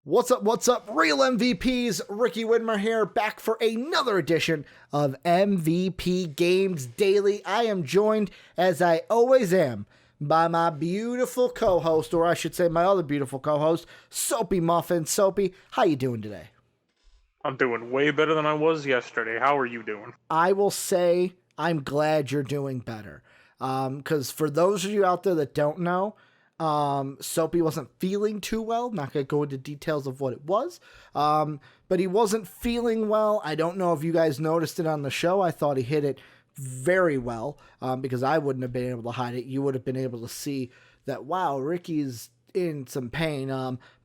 What's up, real MVPs? Ricky Widmer here, back for another edition of MVP Games Daily. I am joined, as I always am, by my beautiful co-host, or I should say my other beautiful co-host, Soapy Muffin. Soapy, how you doing today? I'm doing way better than I was yesterday. How are you doing? I will say I'm glad you're doing better. Because for those of you out there that don't know, Soapy wasn't feeling too well. Not going to go into details of what it was. But he wasn't feeling well. I don't know if you guys noticed it on the show. I thought he hit it very well, because I wouldn't have been able to hide it. You would have been able to see that, wow, Ricky's in some pain.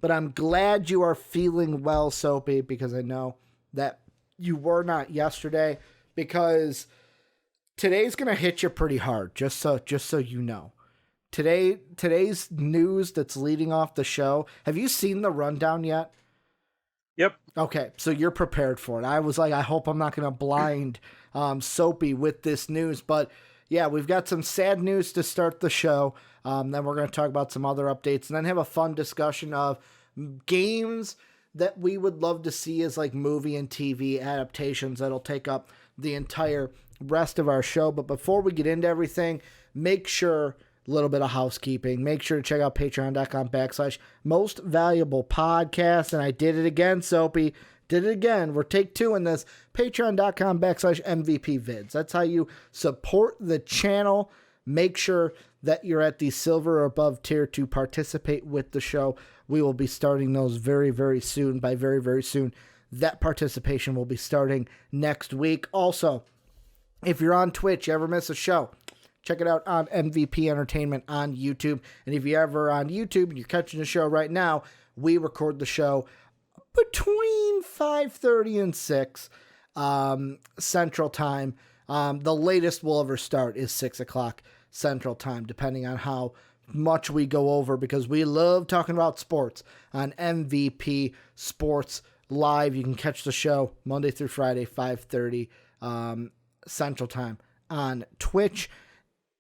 But I'm glad you are feeling well, Soapy, because I know that you were not yesterday, because today's going to hit you pretty hard, just so you know. Today's news that's leading off the show. Have you seen the rundown yet? Yep. Okay, so you're prepared for it. I was like, I hope I'm not going to blind Soapy with this news. But yeah, we've got some sad news to start the show. Then we're going to talk about some other updates and then have a fun discussion of games that we would love to see as like movie and TV adaptations that'll take up the entire rest of our show. But before we get into everything, make sure... little bit of housekeeping. Make sure to check out patreon.com/most valuable podcast. And I did it again, Soapy. Did it again. We're take two in this. Patreon.com/MVP vids. That's how you support the channel. Make sure that you're at the silver or above tier to participate with the show. We will be starting those very, very soon. By very, very soon, that participation will be starting next week. Also, if you're on Twitch, you ever miss a show, check it out on MVP Entertainment on YouTube. And if you're ever on YouTube and you're catching the show right now, we record the show between 5:30 and 6 Central Time. The latest we'll ever start is 6 o'clock Central Time, depending on how much we go over, because we love talking about sports on MVP Sports Live. You can catch the show Monday through Friday, 5:30 Central Time on Twitch.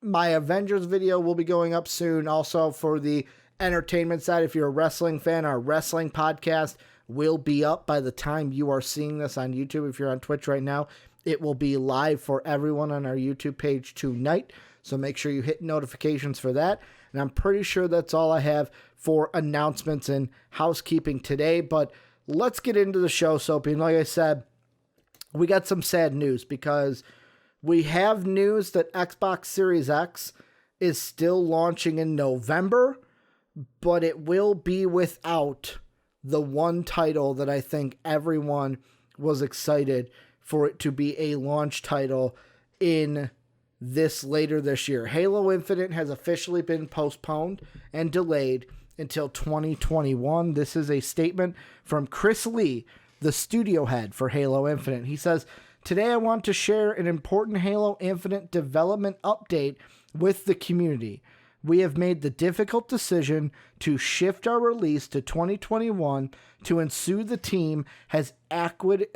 My Avengers video will be going up soon. Also, for the entertainment side, if you're a wrestling fan, our wrestling podcast will be up by the time you are seeing this on YouTube. If you're on Twitch right now, it will be live for everyone on our YouTube page tonight. So make sure you hit notifications for that. And I'm pretty sure that's all I have for announcements and housekeeping today. But let's get into the show, Soapy. And like I said, we got some sad news, because we have news that Xbox Series X is still launching in November, but it will be without the one title that I think everyone was excited for it to be a launch title in later this year. Halo Infinite has officially been postponed and delayed until 2021. This is a statement from Chris Lee, the studio head for Halo Infinite. He says, "Today I want to share an important Halo Infinite development update with the community. We have made the difficult decision to shift our release to 2021 to ensure the team has adequate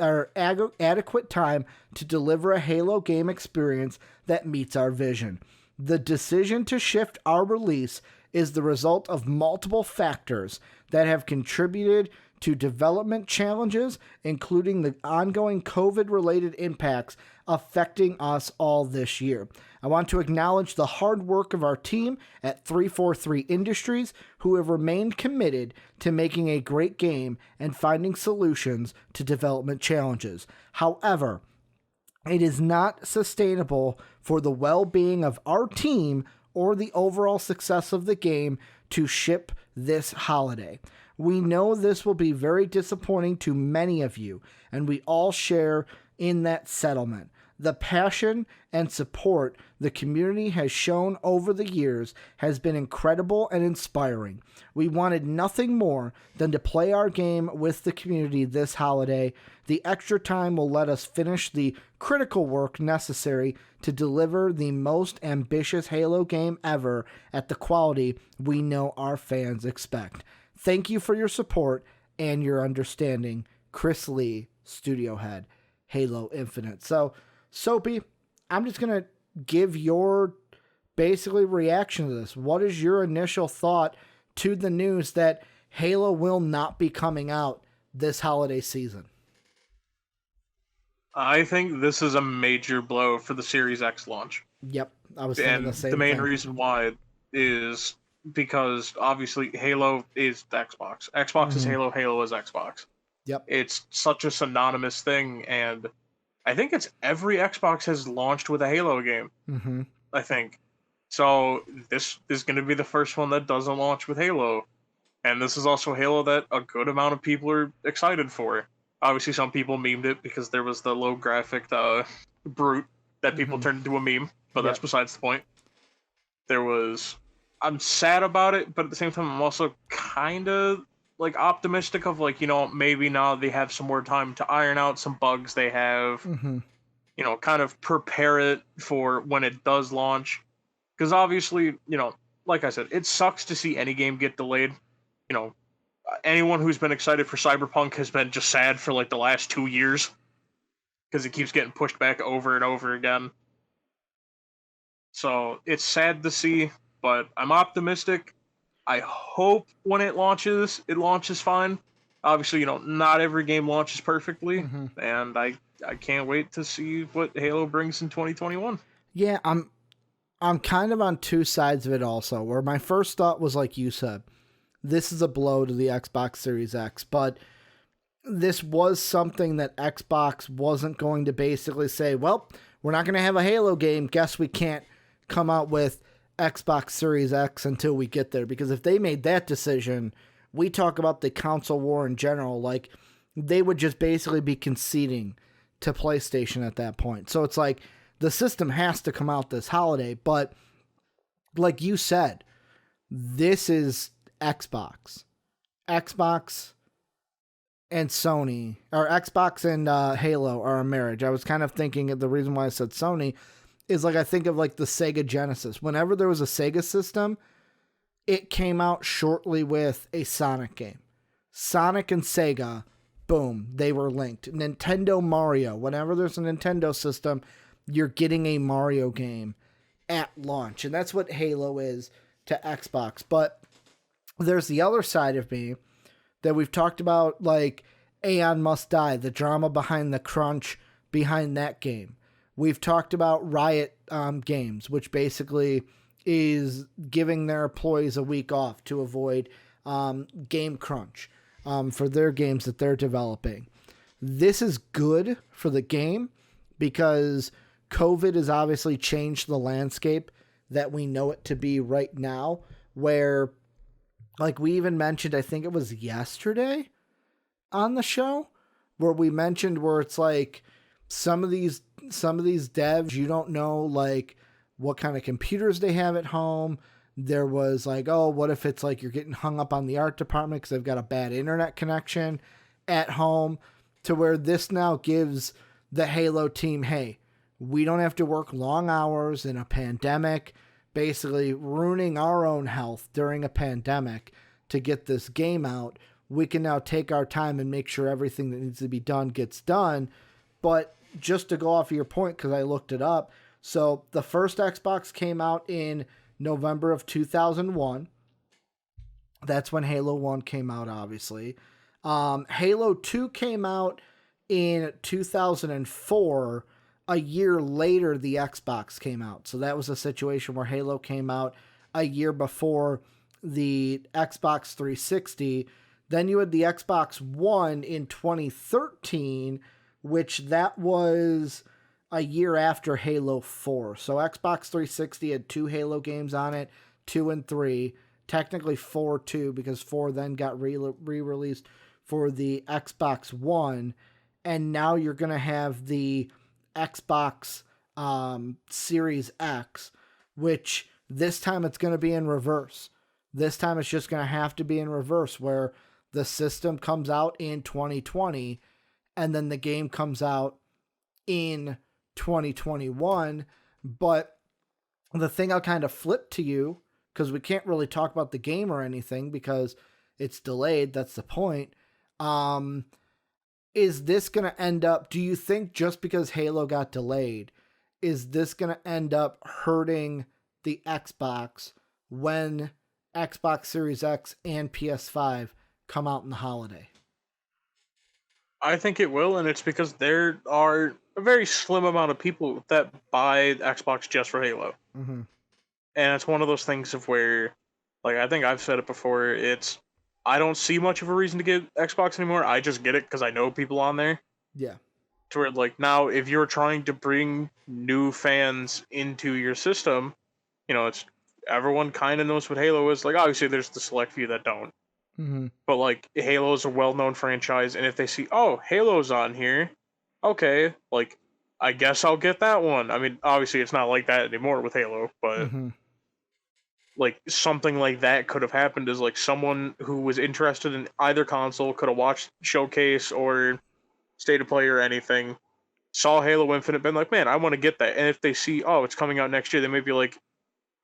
time to deliver a Halo game experience that meets our vision. The decision to shift our release is the result of multiple factors that have contributed to development challenges, including the ongoing COVID-related impacts affecting us all this year. I want to acknowledge the hard work of our team at 343 Industries, who have remained committed to making a great game and finding solutions to development challenges. However, it is not sustainable for the well-being of our team or the overall success of the game to ship this holiday. We know this will be very disappointing to many of you, and we all share in that settlement. The passion and support the community has shown over the years has been incredible and inspiring. We wanted nothing more than to play our game with the community this holiday. The extra time will let us finish the critical work necessary to deliver the most ambitious Halo game ever at the quality we know our fans expect. Thank you for your support and your understanding. Chris Lee, studio head, Halo Infinite." So, Soapy, I'm just going to give your basically reaction to this. What is your initial thought to the news that Halo will not be coming out this holiday season. I think this is a major blow for the Series X launch. Yep, I was thinking the And the same main thing. reason why is because obviously Halo is Xbox. Xbox is Halo, Halo is Xbox. Yep. It's such a synonymous thing, and I think it's every Xbox has launched with a Halo game. Mm-hmm. I think. So this is going to be the first one that doesn't launch with Halo. And this is also Halo that a good amount of people are excited for. Obviously, some people memed it because there was the low graphic brute that people turned into a meme, but that's Yep. besides the point. There was. I'm sad about it, but at the same time, I'm also kind of like optimistic of like, maybe now they have some more time to iron out some bugs they have, Mm-hmm. kind of prepare it for when it does launch. Because obviously, like I said, it sucks to see any game get delayed. You know, anyone who's been excited for Cyberpunk has been just sad for like the last 2 years because it keeps getting pushed back over and over again. So it's sad to see, but I'm optimistic. I hope when it launches fine. Obviously, not every game launches perfectly, and I can't wait to see what Halo brings in 2021. Yeah, I'm kind of on two sides of it also, where my first thought was like you said, this is a blow to the Xbox Series X, but this was something that Xbox wasn't going to basically say, well, we're not going to have a Halo game. Guess we can't come out with Xbox Series X until we get there. Because if they made that decision, we talk about the console war in general, like they would just basically be conceding to PlayStation at that point. So it's like the system has to come out this holiday. But like you said, this is Xbox. Xbox and Sony, or Xbox and Halo are a marriage. I was kind of thinking of the reason why I said Sony is like I think of like the Sega Genesis. Whenever there was a Sega system, it came out shortly with a Sonic game. Sonic and Sega, boom, they were linked. Nintendo Mario, whenever there's a Nintendo system, you're getting a Mario game at launch. And that's what Halo is to Xbox. But there's the other side of me that we've talked about, like Aeon Must Die, the drama behind the crunch behind that game. We've talked about Riot Games, which basically is giving their employees a week off to avoid game crunch for their games that they're developing. This is good for the game because COVID has obviously changed the landscape that we know it to be right now, where like we even mentioned, I think it was yesterday on the show, where we mentioned where it's like some of these devs, you don't know like what kind of computers they have at home. There was like, oh, what if it's like you're getting hung up on the art department because they've got a bad internet connection at home, to where this now gives the Halo team, hey, we don't have to work long hours in a pandemic, basically ruining our own health during a pandemic to get this game out. We can now take our time and make sure everything that needs to be done gets done. But just to go off of your point, because I looked it up, so the first Xbox came out in November of 2001. That's when Halo 1 came out, obviously. Halo 2 came out in 2004. A year later, the Xbox came out. So that was a situation where Halo came out a year before the Xbox 360. Then you had the Xbox One in 2013, which that was a year after Halo 4. So Xbox 360 had 2 Halo games on it, 2 and 3. Technically 4 too, because 4 then got re-released for the Xbox One. And now you're going to have the Xbox Series X, which this time it's going to be in reverse. This time it's just going to have to be in reverse, where the system comes out in 2020 and then the game comes out in 2021. But the thing I'll kind of flip to you, because we can't really talk about the game or anything because it's delayed, that's the point. Is this going to end up, do you think just because Halo got delayed, is this going to end up hurting the Xbox when Xbox Series X and PS5 come out in the holiday? I think it will, and it's because there are a very slim amount of people that buy Xbox just for Halo. Mm-hmm. And it's one of those things of where, like, I think I've said it before, it's, I don't see much of a reason to get Xbox anymore. I just get it because I know people on there. Yeah. To where, like, now, if you're trying to bring new fans into your system, it's, everyone kind of knows what Halo is. Like, obviously, there's the select few that don't. Mm-hmm. But, like, Halo's a well-known franchise, and if they see, oh, Halo's on here, okay, like, I guess I'll get that one. I mean, obviously, it's not like that anymore with Halo, but Mm-hmm. like something like that could have happened is like someone who was interested in either console could have watched Showcase or State of Play or anything, saw Halo Infinite, been like, man, I want to get that. And if they see, oh, it's coming out next year, they may be like,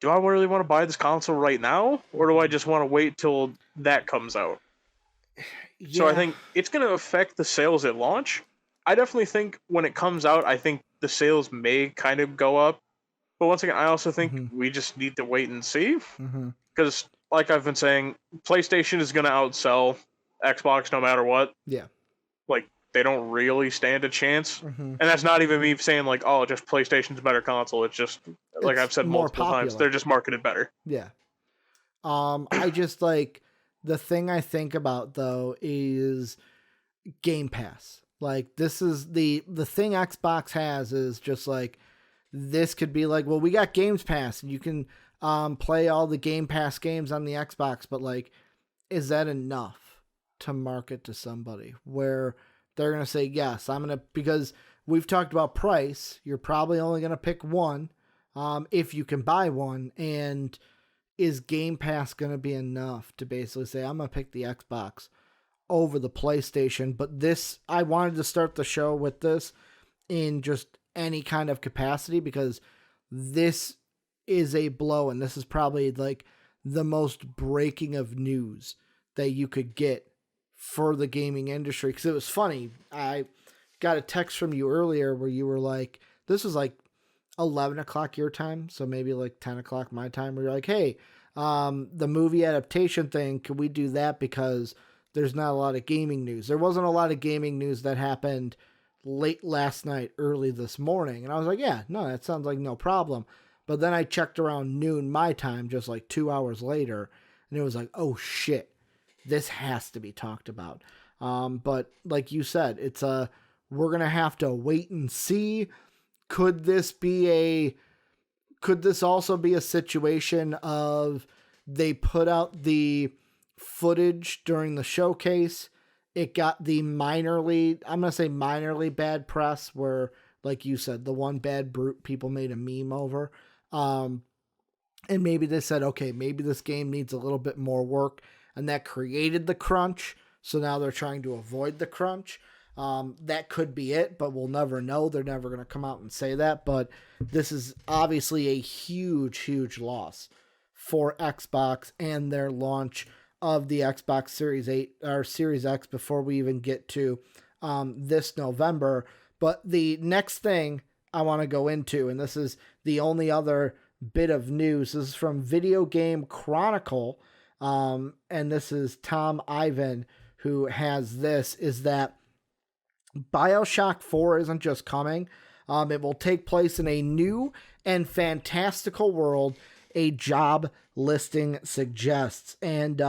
do I really want to buy this console right now? Or do I just want to wait till that comes out? Yeah. So I think it's going to affect the sales at launch. I definitely think when it comes out, I think the sales may kind of go up. But once again, I also think we just need to wait and see. Mm-hmm. Because, like I've been saying, PlayStation is going to outsell Xbox no matter what. Yeah. Like, they don't really stand a chance. Mm-hmm. And that's not even me saying, like, oh, just PlayStation's a better console. It's just, like It's I've said more multiple times, popular. they're just marketed better. Yeah. I just like the thing I think about though is Game Pass. Like this is the thing Xbox has is just like this could be like, well, we got Games Pass and you can play all the Game Pass games on the Xbox, but like, is that enough to market to somebody where they're going to say, yes, I'm going to, because we've talked about price, you're probably only going to pick one if you can buy one. And is Game Pass going to be enough to basically say, I'm going to pick the Xbox over the PlayStation? But this, I wanted to start the show with this in just any kind of capacity because this is a blow, and this is probably like the most breaking of news that you could get for the gaming industry. Because it was funny, I got a text from you earlier where you were like, this was like 11 o'clock your time, so maybe like 10 o'clock my time, where you're like, hey, the movie adaptation thing, could we do that because there's not a lot of gaming news? There wasn't a lot of gaming news that happened late last night, early this morning. And I was like, yeah, no, that sounds like no problem. But then I checked around noon my time, just like 2 hours later, and it was like, oh shit, this has to be talked about. But like you said, it's we're going to have to wait and see. Could this also be a situation of they put out the footage during the showcase, it got the minorly bad press where, like you said, the one bad brute people made a meme over. And maybe they said, okay, maybe this game needs a little bit more work, and that created the crunch. So now they're trying to avoid the crunch. That could be it, but we'll never know. They're never going to come out and say that. But this is obviously a huge, huge loss for Xbox and their launch of the Xbox Series 8 or Series X before we even get to this November. But the next thing I want to go into, and this is the only other bit of news, this is from Video Game Chronicle, and this is Tom Ivan who has this, is that BioShock 4 isn't just coming. It will take place in a new and fantastical world, a job listing suggests. And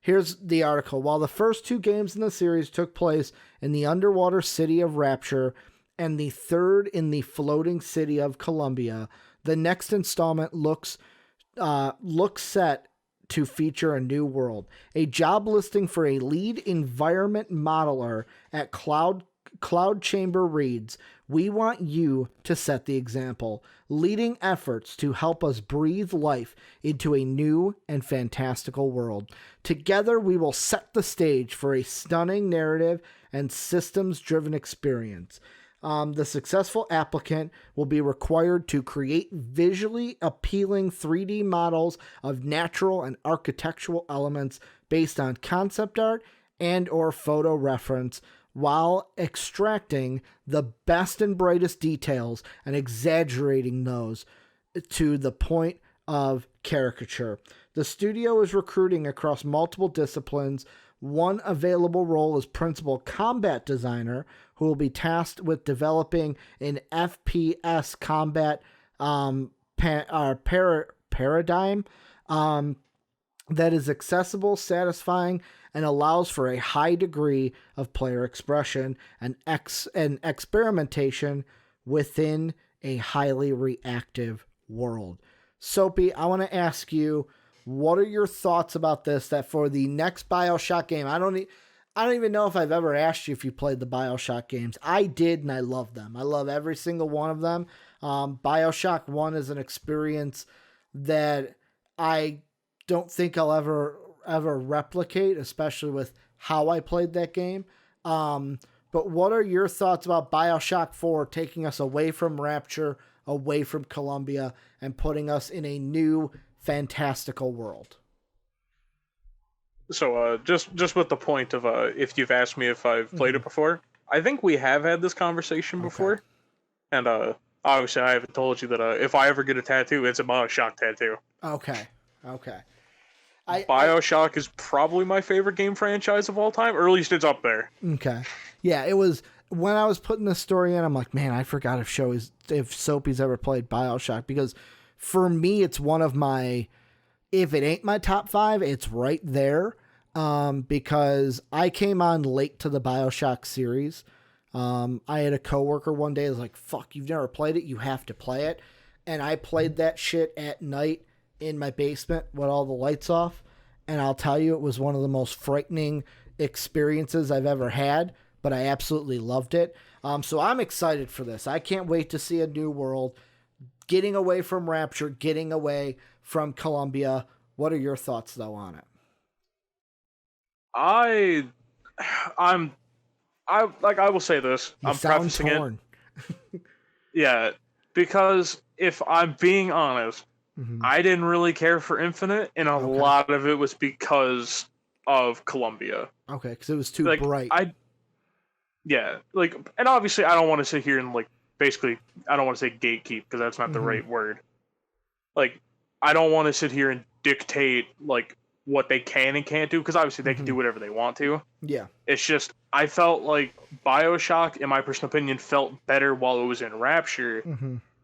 here's the article. While the first two games in the series took place in the underwater city of Rapture and the third in the floating city of Columbia, the next installment looks set to feature a new world. A job listing for a lead environment modeler at Cloud Chamber reads, "We want you to set the example, leading efforts to help us breathe life into a new and fantastical world. Together, we will set the stage for a stunning narrative and systems-driven experience. The successful applicant will be required to create visually appealing 3D models of natural and architectural elements based on concept art and or photo reference, while extracting the best and brightest details and exaggerating those to the point of caricature. The studio is recruiting across multiple disciplines, One available role is principal combat designer, who will be tasked with developing an FPS combat paradigm that is accessible, satisfying, and allows for a high degree of player expression and experimentation within a highly reactive world. Soapy, I want to ask you, what are your thoughts about this? That for the next BioShock game, I don't even know if I've ever asked you if you played the BioShock games. I did, and I love them. I love every single one of them. BioShock 1 is an experience that I don't think I'll ever replicate, especially with how I played that game. But what are your thoughts about BioShock 4 taking us away from Rapture, away from Columbia, and putting us in a new fantastical world? So just with the point of if you've asked me if I've played it before, I think we have had this conversation before, and obviously I haven't told you that if I ever get a tattoo, it's a BioShock tattoo. Okay. BioShock is probably my favorite game franchise of all time, or at least it's up there. Okay. Yeah, it was when I was putting this story in, I'm like, man, I forgot if Soapy's ever played BioShock, because for me, it's one of my, if it ain't my top 5, it's right there. Because I came on late to the BioShock series. I had a coworker one day that was like, fuck, you've never played it? You have to play it. And I played that shit at night in my basement with all the lights off. And I'll tell you, it was one of the most frightening experiences I've ever had, but I absolutely loved it. So I'm excited for this. I can't wait to see a new world, getting away from Rapture, getting away from Columbia. What are your thoughts, though, on it? I will say this. You I'm sound prefacing torn. it. Yeah, because if I'm being honest, I didn't really care for Infinite, and a lot of it was because of Columbia. Okay, because it was too bright. And obviously I don't want to sit here and basically I don't want to say gatekeep because that's not the right word. Like, I don't want to sit here and dictate what they can and can't do, because obviously they can do whatever they want to. Yeah. It's just I felt like BioShock, in my personal opinion, felt better while it was in Rapture,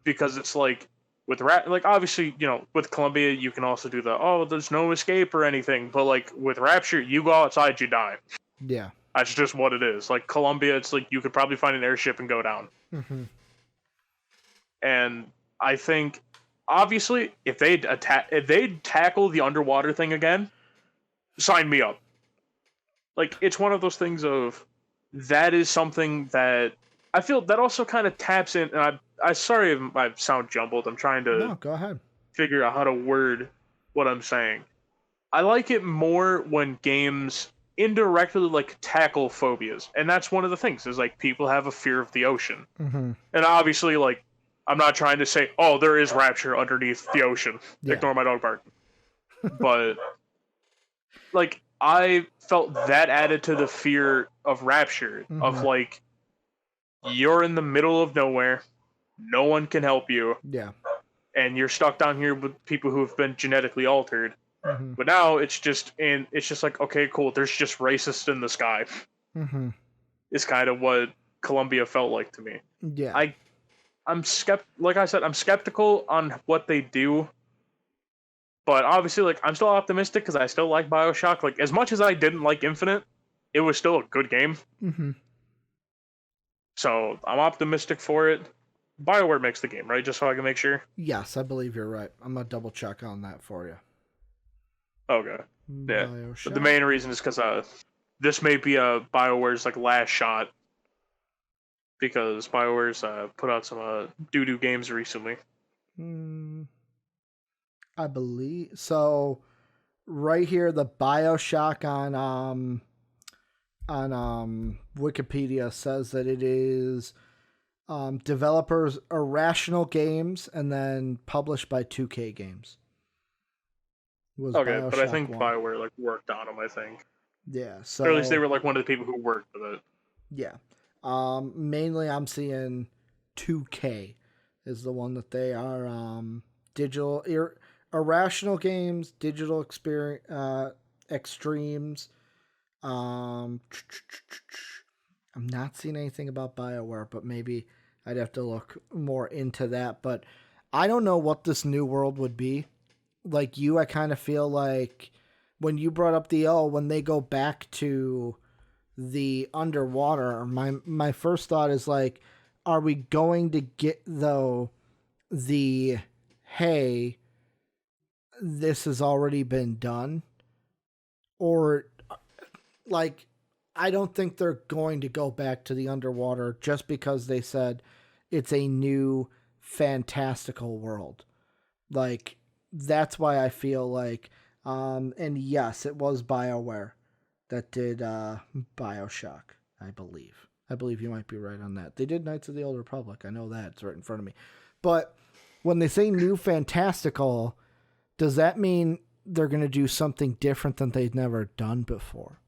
because it's with obviously, with Columbia you can also do there's no escape or anything, but with Rapture, you go outside, you die. Yeah. That's just what it is. Columbia, it's you could probably find an airship and go down. And I think, obviously, if they'd tackle the underwater thing again, sign me up. It's one of those things of, that is something that I feel that also kind of taps in, and I sorry if I sound jumbled. I'm trying to No, go ahead. figure out how to word what I'm saying. I like it more when games indirectly tackle phobias, and that's one of the things is people have a fear of the ocean, and obviously I'm not trying to say there is Rapture underneath the ocean. Yeah. Ignore my dog barking. But I felt that added to the fear of Rapture, of you're in the middle of nowhere, no one can help you, and you're stuck down here with people who have been genetically altered. But now it's just okay, cool, there's just racists in the sky. It's kind of what Columbia felt like to me. Yeah. I'm skeptical on what they do, but obviously I'm still optimistic because I still like BioShock. As much as I didn't like Infinite, it was still a good game. So I'm optimistic for it. BioWare makes the game, right? Just so I can make sure. Yes, I believe you're right. I'm gonna double check on that for you. Okay. Yeah. But the main reason is because this may be BioWare's last shot, because BioWare's put out some doo-doo games recently. I believe so. Right here, the BioShock on Wikipedia says that it is developers Irrational Games and then published by 2K Games. Okay, BioShock but I think 1. BioWare worked on them, I think. Yeah, so or at least they were one of the people who worked with it. Yeah. Mainly I'm seeing 2K is the one that they are digital Irrational Games, Digital Experience Extremes, Um, I'm not seeing anything about BioWare, but maybe I'd have to look more into that. But I don't know what this new world would be. Like you, I kind of feel like when you brought up when they go back to the underwater, my first thought is like, are we going to get the hey, this has already been done? Or like I don't think they're going to go back to the underwater just because they said it's a new fantastical world. Like that's why I feel like and yes, it was BioWare that did BioShock, I believe. I believe you might be right on that. They did Knights of the Old Republic. I know that. It's right in front of me. But when they say new fantastical, does that mean they're going to do something different than they've never done before?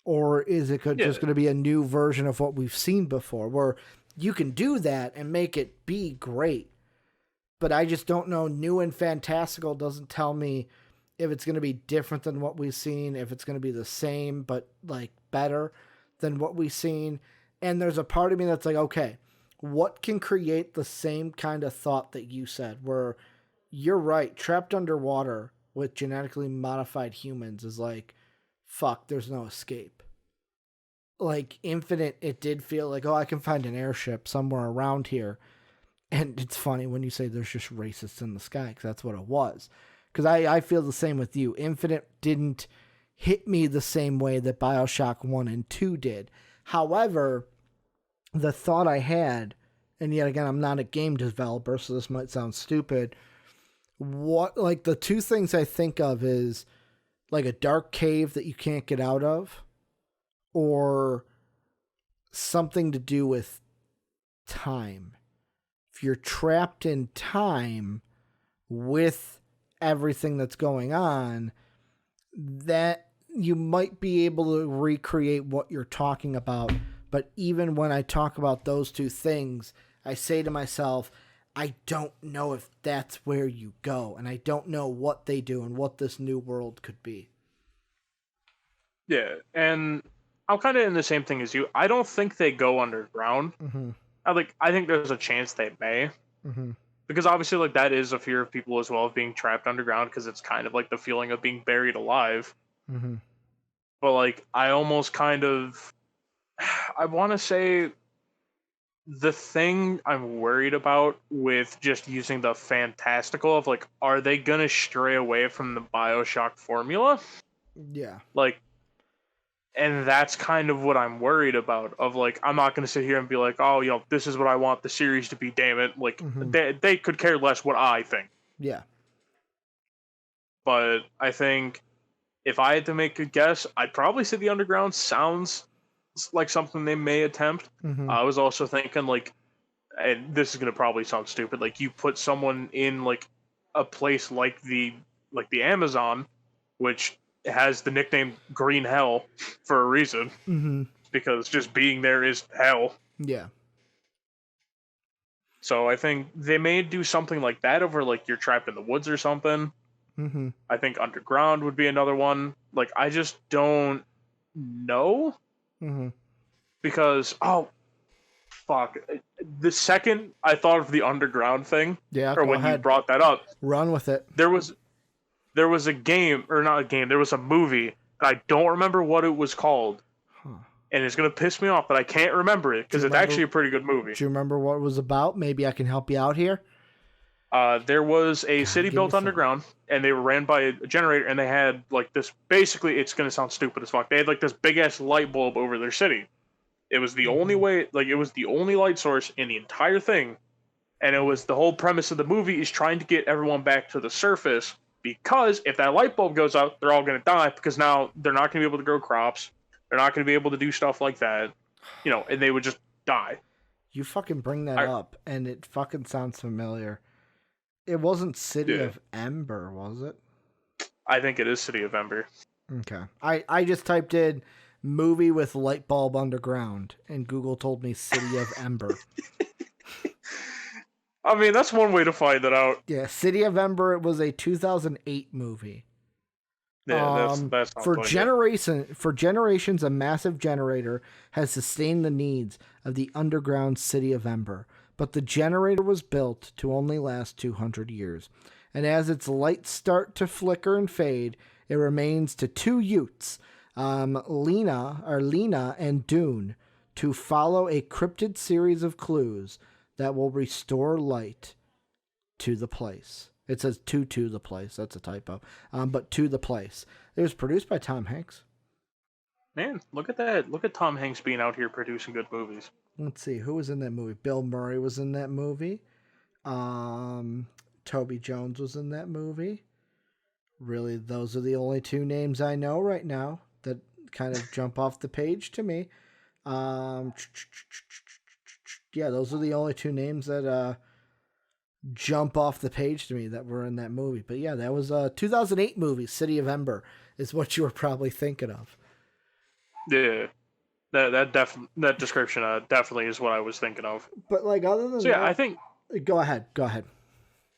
Or is it just going to be a new version of what we've seen before where you can do that and make it be great? But I just don't know. New and fantastical doesn't tell me if it's going to be different than what we've seen, if it's going to be the same, but like better than what we've seen. And there's a part of me that's like, okay, what can create the same kind of thought that you said where you're right, trapped underwater with genetically modified humans is like, fuck, there's no escape. Like Infinite, it did feel like, oh, I can find an airship somewhere around here. And it's funny when you say there's just racists in the sky, because that's what it was. Because I feel the same with you. Infinite didn't hit me the same way that BioShock 1 and 2 did. However, the thought I had, and yet again, I'm not a game developer, so this might sound stupid. What, like, the two things I think of is like a dark cave that you can't get out of, or something to do with time. If you're trapped in time with everything that's going on, that you might be able to recreate what you're talking about. But even when I talk about those two things, I say to myself, I don't know if that's where you go, and I don't know what they do and what this new world could be. Yeah, and I'm kind of in the same thing as you. I don't think they go underground. Mm-hmm. I think there's a chance they may. Mm-hmm. Because obviously, like, that is a fear of people as well, of being trapped underground, because it's kind of like the feeling of being buried alive. Mm-hmm. But, like, I almost kind of... I want to say the thing I'm worried about with just using the fantastical of, like, are they going to stray away from the BioShock formula? Yeah. Like, and that's kind of what I'm worried about. Of like, I'm not going to sit here and be like, oh, you know, this is what I want the series to be. Damn it! Like, Mm-hmm. they could care less what I think. Yeah. But I think if I had to make a guess, I'd probably say the underground sounds like something they may attempt. Mm-hmm. I was also thinking like, and this is going to probably sound stupid, like you put someone in like a place like the Amazon, which has the nickname Green Hell for a reason. Mm-hmm. Because just being there is hell. Yeah. So I think they may do something like that over like you're trapped in the woods or something. Mm-hmm. I think underground would be another one. Like I just don't know Mm-hmm. because fuck. The second I thought of the underground thing, Yeah, or go when you ahead. brought that up, Run with it. there was a game, or not a game, there was a movie. I don't remember what it was called. Huh. And it's gonna piss me off, but I can't remember it because it's actually a pretty good movie. Do you remember what it was about? Maybe I can help you out here. There was a city built underground, and they were ran by a generator, and they had like this. Basically, it's gonna sound stupid as fuck. They had like this big ass light bulb over their city. It was the only way, like it was the only light source in the entire thing, and it was the whole premise of the movie is trying to get everyone back to the surface because if that light bulb goes out, they're all gonna die because now they're not gonna be able to grow crops. They're not gonna be able to do stuff like that, you know, and they would just die. You fucking bring that up, and it fucking sounds familiar. It wasn't City of Ember, was it? I think it is City of Ember. Okay. I just typed in movie with light bulb underground, and Google told me City of Ember. I mean, that's one way to find it out. Yeah, City of Ember, it was a 2008 movie. Yeah, that sounds like it. For generations, a massive generator has sustained the needs of the underground city of Ember. But the generator was built to only last 200 years. And as its lights start to flicker and fade, it remains to two youths, Lena and Dune, to follow a cryptid series of clues that will restore light to the place. It says to the place. That's a typo. But to the place. It was produced by Tom Hanks. Man, look at that. Look at Tom Hanks being out here producing good movies. Let's see. Who was in that movie? Bill Murray was in that movie. Toby Jones was in that movie. Really, those are the only two names I know right now that kind of jump off the page to me. Yeah, those are the only two names that jump off the page to me that were in that movie. But yeah, that was a 2008 movie, City of Ember, is what you were probably thinking of. Yeah, that description definitely is what I was thinking of. But like other than So yeah, that, I think. Go ahead.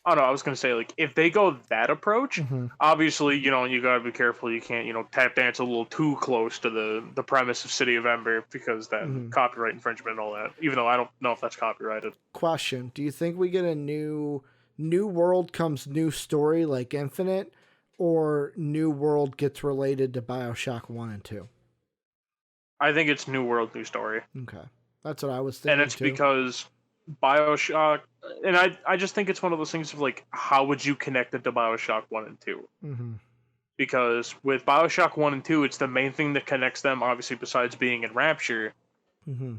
Oh no, I was gonna say like if they go that approach, Mm-hmm. obviously you gotta be careful. You can't tap dance a little too close to the premise of City of Ember because then copyright infringement and all that. Even though I don't know if that's copyrighted. Question: do you think we get a new world comes new story like Infinite, or new world gets related to BioShock 1 and 2? I think it's new world, new story. Okay, that's what I was thinking. And it's too. because BioShock, and I just think it's one of those things of like, how would you connect it to BioShock 1 and 2? Mm-hmm. Because with BioShock 1 and 2, it's the main thing that connects them, obviously, besides being in Rapture,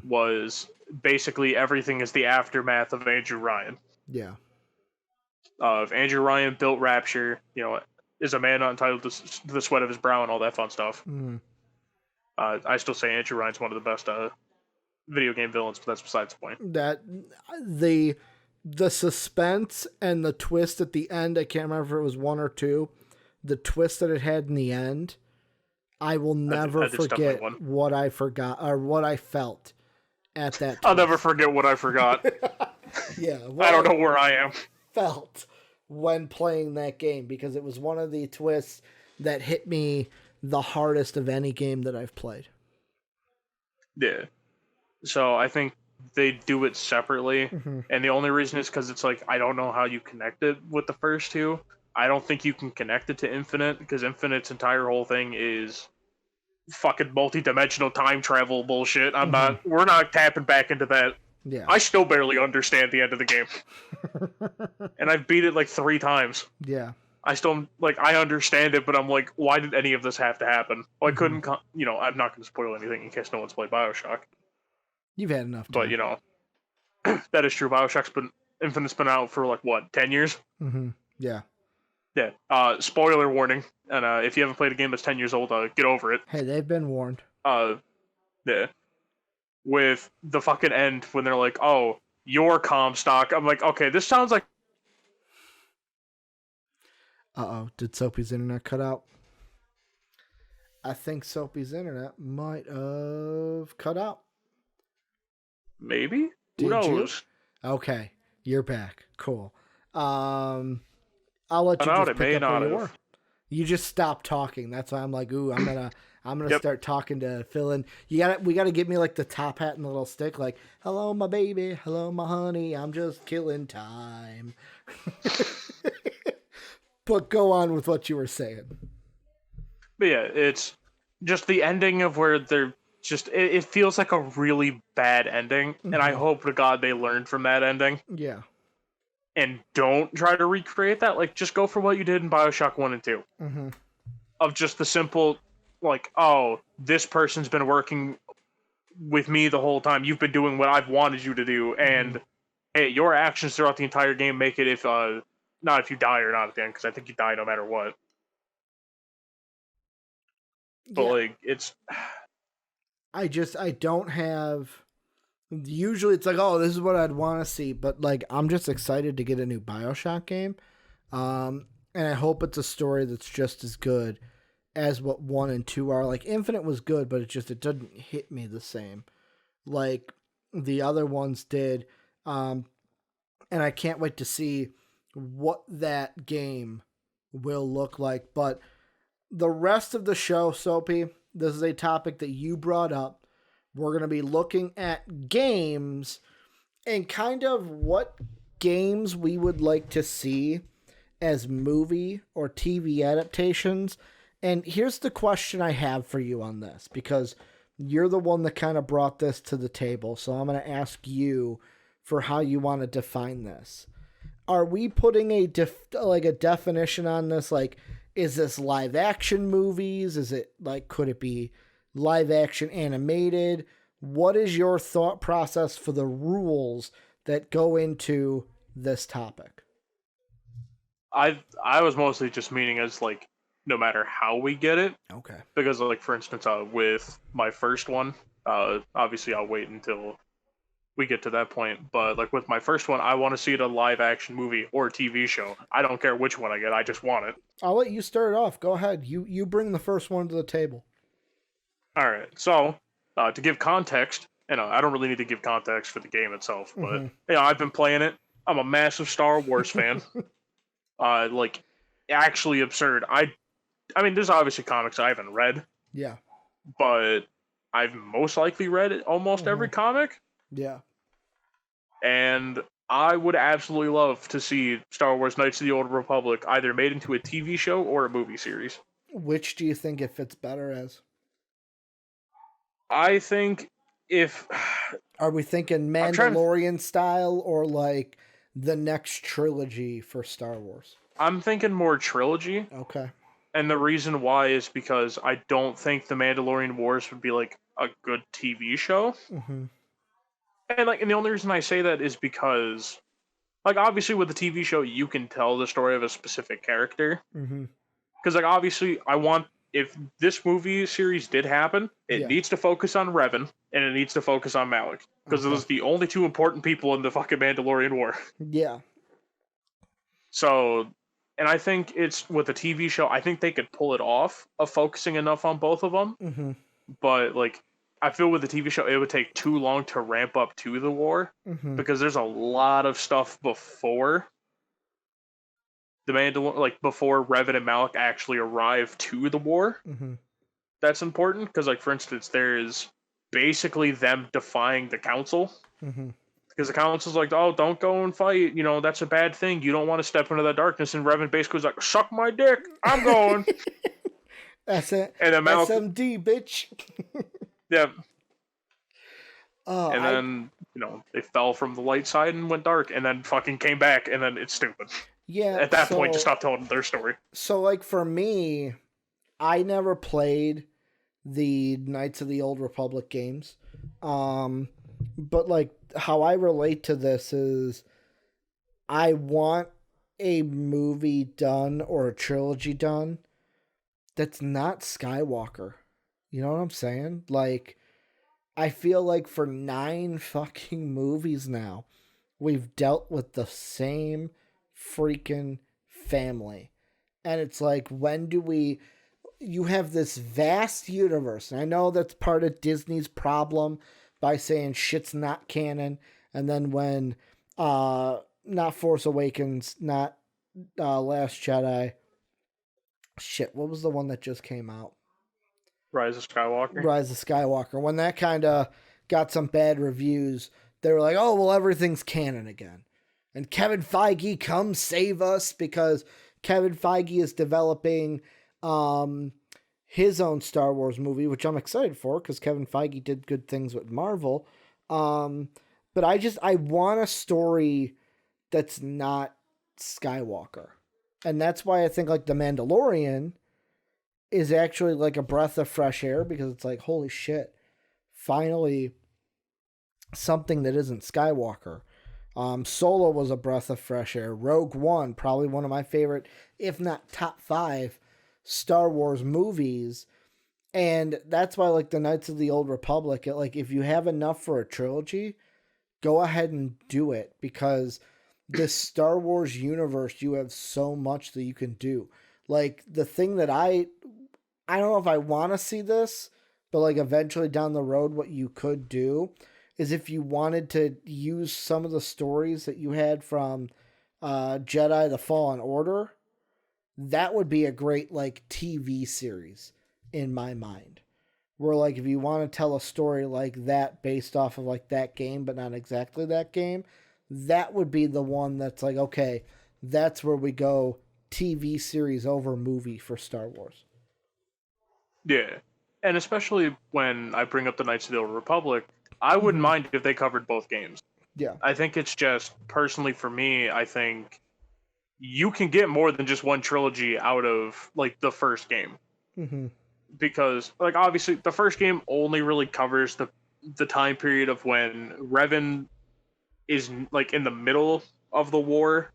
was basically everything is the aftermath of Andrew Ryan. Yeah. If Andrew Ryan built Rapture, is a man not entitled to the sweat of his brow and all that fun stuff. Mm-hmm. I still say Andrew Ryan's one of the best video game villains, but that's besides the point. That the suspense and the twist at the end, I can't remember if it was 1 or 2, the twist that it had in the end, I will never forget what I forgot or what I felt at that twist. I'll never forget what I forgot. Yeah. I don't know where I am. Felt when playing that game, because it was one of the twists that hit me the hardest of any game that I've played. Yeah. So I think they do it separately, and the only reason is because it's like I don't know how you connect it with the first two. I don't think you can connect it to Infinite, because Infinite's entire whole thing is fucking multi-dimensional time travel bullshit. We're not tapping back into that. Yeah. I still barely understand the end of the game. And I've beat it like 3 times. Yeah. I still, I understand it, but I'm like, why did any of this have to happen? Well, I couldn't, I'm not going to spoil anything in case no one's played BioShock. You've had enough time. But, that is true. Infinite's been out for, 10 years? Mm-hmm. Yeah. Yeah. Spoiler warning. And if you haven't played a game that's 10 years old, get over it. Hey, they've been warned. Yeah. With the fucking end when they're like, oh, your Comstock. I'm like, okay, this sounds like... Uh-oh. Did Soapy's internet cut out? I think Soapy's internet might have cut out. Maybe? Who knows? Okay. You're back. Cool. I'll let you just pick up where you were. You just stopped talking. That's why I'm like, ooh, I'm gonna start talking to Phil. And we gotta get me like the top hat and the little stick, like, hello my baby, hello my honey, I'm just killing time. But go on with what you were saying. But yeah, it's just the ending of where they're just, it feels like a really bad ending, and I hope to God they learned from that ending. Yeah. And don't try to recreate that. Like, just go for what you did in BioShock 1 and 2. Of just the simple, oh, this person's been working with me the whole time. You've been doing what I've wanted you to do. And, hey, your actions throughout the entire game make it if, not if you die or not at the end, because I think you die no matter what. But, it's... I don't have... Usually it's like, oh, this is what I'd want to see, but I'm just excited to get a new BioShock game. And I hope it's a story that's just as good as what 1 and 2 are. Infinite was good, but it didn't hit me the same like the other ones did. And I can't wait to see what that game will look like. But the rest of the show, Soapy, this is a topic that you brought up. We're going to be looking at games and kind of what games we would like to see as movie or TV adaptations. And here's the question I have for you on this, because you're the one that kind of brought this to the table. So I'm going to ask you for how you want to define this. Are we putting a definition on this? Like, is this live action movies? Is it like, could it be live action animated? What is your thought process for the rules that go into this topic? I was mostly just meaning as like no matter how we get it, Okay. because like for instance, with my first one, obviously I'll wait until we get to that point. But like with my first one, I want to see it a live action movie or TV show. I don't care which one I get. I just want it. I'll let you start it off. Go ahead. You bring the first one to the table. All right. So to give context, and I don't really need to give context for the game itself, but I've been playing it. I'm a massive Star Wars fan. Like actually absurd. I mean, there's obviously comics I haven't read. Yeah. But I've most likely read almost every comic. Yeah. And I would absolutely love to see Star Wars Knights of the Old Republic either made into a TV show or a movie series. Which do you think it fits better as? I think if... Are we thinking Mandalorian style or like the next trilogy for Star Wars? I'm thinking more trilogy. Okay. And the reason why is because I don't think the Mandalorian Wars would be like a good TV show. Mm-hmm. And the only reason I say that is because, like, obviously with the TV show, you can tell the story of a specific character. Mm-hmm. Because, like, obviously, if this movie series did happen, it needs to focus on Revan, and it needs to focus on Malik. Because those are the only two important people in the fucking Mandalorian War. Yeah. So, and I think it's, with the TV show, I think they could pull it off of focusing enough on both of them. Mm-hmm. But, like, I feel with the TV show, it would take too long to ramp up to the war because there's a lot of stuff before the like before Revan and Malik actually arrive to the war. That's important because, like, for instance, there's basically them defying the council because the council's like, "Oh, don't go and fight. You know, that's a bad thing. You don't want to step into the darkness." And Revan basically was like, "Suck my dick. I'm going." That's it. And then Malik, SMD, bitch. yeah. And then, they fell from the light side and went dark, and then fucking came back, and then it's stupid. Yeah. At that point, just stop telling their story. So, like, for me, I never played the Knights of the Old Republic games. But, like, how I relate to this is I want a movie done or a trilogy done that's not Skywalker. You know what I'm saying? Like, I feel like for 9 fucking movies now, we've dealt with the same freaking family. And it's like, when do we... You have this vast universe, and I know that's part of Disney's problem by saying shit's not canon, and then when, not Force Awakens, not Last Jedi, shit, what was the one that just came out? Rise of Skywalker. Rise of Skywalker. When that kind of got some bad reviews, they were like, oh, well, everything's canon again. And Kevin Feige, come save us, because Kevin Feige is developing his own Star Wars movie, which I'm excited for, because Kevin Feige did good things with Marvel. But I want a story that's not Skywalker. And that's why I think, like, The Mandalorian is actually like a breath of fresh air, because it's like, holy shit, finally something that isn't Skywalker. Solo was a breath of fresh air. Rogue One, probably one of my favorite, if not top 5 Star Wars movies. And that's why, like, the Knights of the Old Republic, like, if you have enough for a trilogy, go ahead and do it, because this Star Wars universe, you have so much that you can do. Like, the thing that I don't know if I want to see this, but, like, eventually down the road, what you could do is, if you wanted to use some of the stories that you had from Jedi: The Fallen Order, that would be a great like TV series in my mind. Where like if you want to tell a story like that based off of like that game, but not exactly that game, that would be the one that's like, okay, that's where we go TV series over movie for Star Wars. Yeah. And especially when I bring up the Knights of the Old Republic, I wouldn't mind if they covered both games. Yeah. I think it's just, personally for me, I think you can get more than just one trilogy out of, like, the first game. Mm-hmm. Because, like, obviously, the first game only really covers the time period of when Revan is, like, in the middle of the war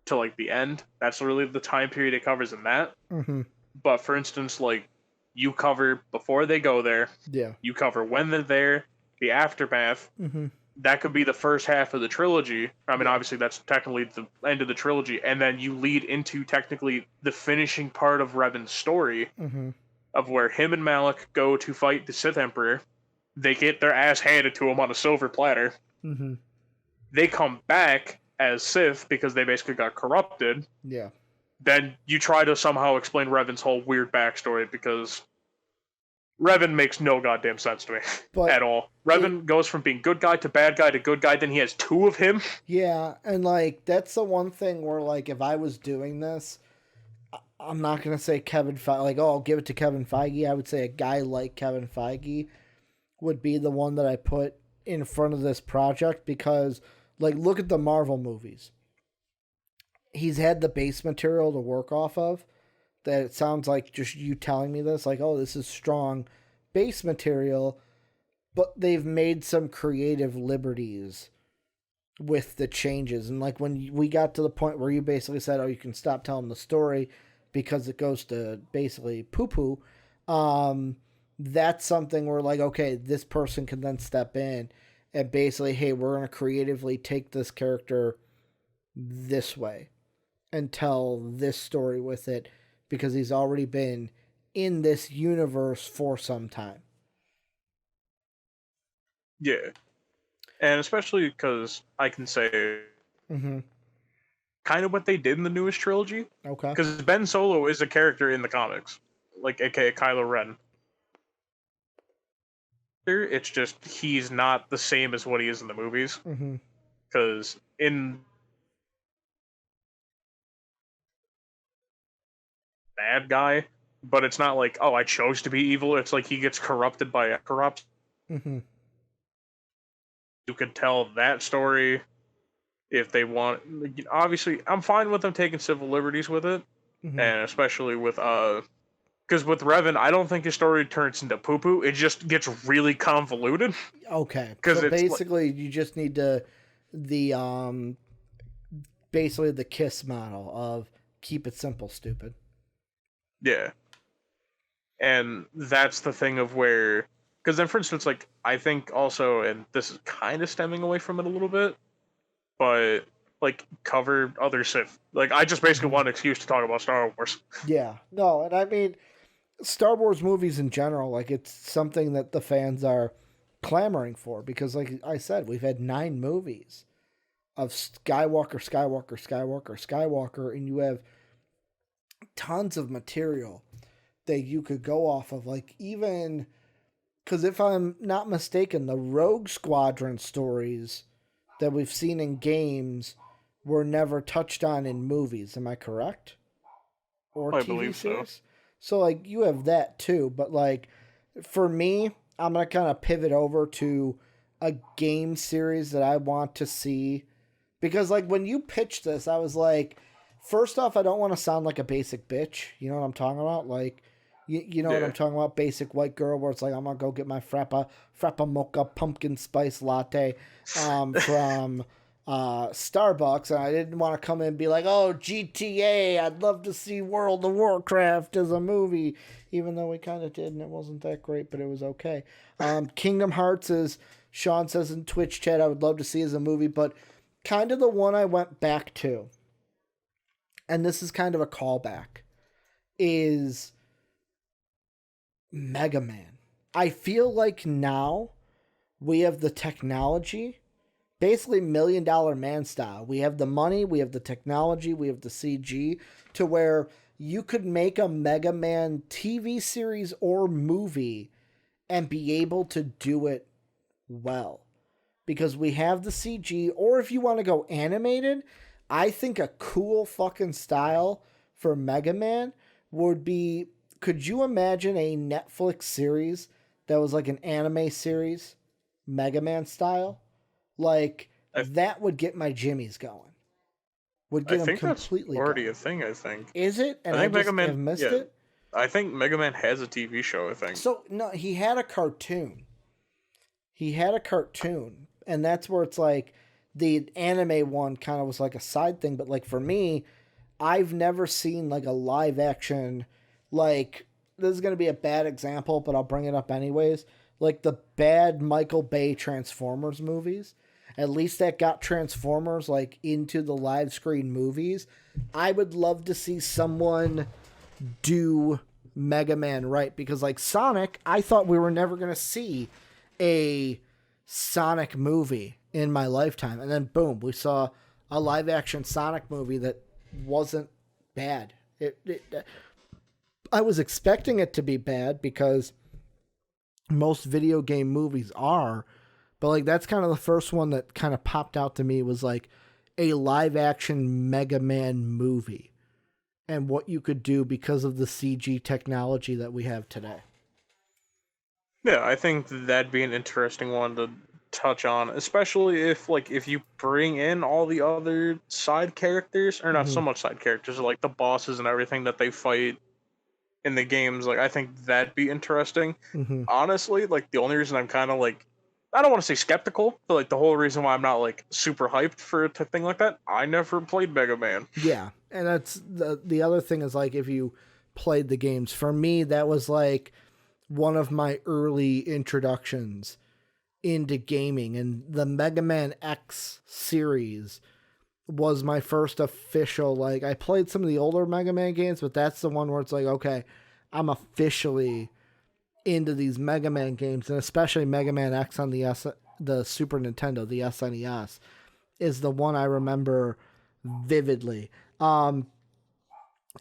to, like, the end. That's really the time period it covers in that. Mm-hmm. But, for instance, like, you cover before they go there. Yeah. You cover when they're there, the aftermath. Mm-hmm. That could be the first half of the trilogy. I mean, obviously, that's technically the end of the trilogy. And then you lead into, technically, the finishing part of Revan's story, of where him and Malak go to fight the Sith Emperor. They get their ass handed to them on a silver platter. Mm-hmm. They come back as Sith because they basically got corrupted. Yeah. Then you try to somehow explain Revan's whole weird backstory, because Revan makes no goddamn sense to me at all. Revan goes from being good guy to bad guy to good guy, then he has two of him. Yeah, and like that's the one thing where like if I was doing this, I'm not gonna say Kevin Feige, like, oh, I'll give it to Kevin Feige. I would say a guy like Kevin Feige would be the one that I put in front of this project, because like look at the Marvel movies. He's had the base material to work off of. That it sounds like just you telling me this, like, oh, this is strong base material, but they've made some creative liberties with the changes. And like when we got to the point where you basically said, oh, you can stop telling the story because it goes to basically poo-poo, that's something where like, okay, this person can then step in and basically, hey, we're going to creatively take this character this way and tell this story with it, because he's already been in this universe for some time. Yeah. And especially because I can say kind of what they did in the newest trilogy. Okay. Because Ben Solo is a character in the comics, like aka Kylo Ren. It's just he's not the same as what he is in the movies. Because in bad guy, but it's not like, oh, I chose to be evil. It's like he gets corrupted by a corrupt. You could tell that story if they want. Obviously, I'm fine with them taking civil liberties with it, and especially with because with Revan, I don't think his story turns into poo poo. It just gets really convoluted. Okay, so basically, you just need basically the KISS model of keep it simple, stupid. Yeah. And that's the thing of where, because then, for instance, like, I think also, and this is kind of stemming away from it a little bit, but, like, cover other Sith. Like, I just basically want an excuse to talk about Star Wars. Yeah. No, and I mean, Star Wars movies in general, like, it's something that the fans are clamoring for, because, like I said, we've had 9 movies of Skywalker, and you have tons of material that you could go off of, like, even because if I'm not mistaken, the Rogue Squadron stories that we've seen in games were never touched on in movies. Am I correct? Or I TV believe series? So like you have that too, but like for me, I'm gonna kind of pivot over to a game series that I want to see, because like when you pitched this, I was like, first off, I don't want to sound like a basic bitch. You know what I'm talking about? Like, you know what I'm talking about? Basic white girl where it's like, I'm going to go get my frappa mocha pumpkin spice latte from Starbucks. And I didn't want to come in and be like, oh, GTA, I'd love to see World of Warcraft as a movie. Even though we kind of did, and it wasn't that great, but it was okay. Kingdom Hearts, as Sean says in Twitch chat, I would love to see as a movie, but kind of the one I went back to, and this is kind of a callback, is Mega Man. I feel like now we have the technology, basically $1 Million Man style. We have the money, we have the technology, we have the CG, to where you could make a Mega Man TV series or movie and be able to do it well. Because we have the CG, or if you want to go animated, I think a cool fucking style for Mega Man would be, could you imagine a Netflix series that was like an anime series, Mega Man style? Like, I, that would get my jimmies going. Would I get them think that's completely already going. a thing. I think. Is it? And I I think Mega just have Man. missed Yeah, it? I think Mega Man has a TV show. I think. So, no, he had a cartoon. He had a cartoon. And that's where it's like, the anime one kind of was like a side thing. But like for me, I've never seen like a live action, like, this is going to be a bad example, but I'll bring it up anyways. Like the bad Michael Bay Transformers movies. At least that got Transformers like into the live screen movies. I would love to see someone do Mega Man right, because like Sonic, I thought we were never going to see a Sonic movie in my lifetime. And then boom, we saw a live action Sonic movie that wasn't bad. I was expecting it to be bad because most video game movies are, but like that's kind of the first one that kind of popped out to me, was like a live action Mega Man movie and what you could do because of the CG technology that we have today. Yeah, I think that'd be an interesting one to touch on, especially if you bring in all the other side characters, or not so much side characters, like the bosses and everything that they fight in the games. Like I think that'd be interesting. Mm-hmm. Honestly, like the only reason I'm kind of like, I don't want to say skeptical, but like the whole reason why I'm not like super hyped for a thing like that, I never played Mega Man. Yeah, and that's the other thing is like if you played the games. For me, that was like one of my early introductions into gaming, and the Mega Man X series was my first official, like I played some of the older Mega Man games, but that's the one where it's like, okay, I'm officially into these Mega Man games, and especially Mega Man X on the Super Nintendo, the SNES, is the one I remember vividly. And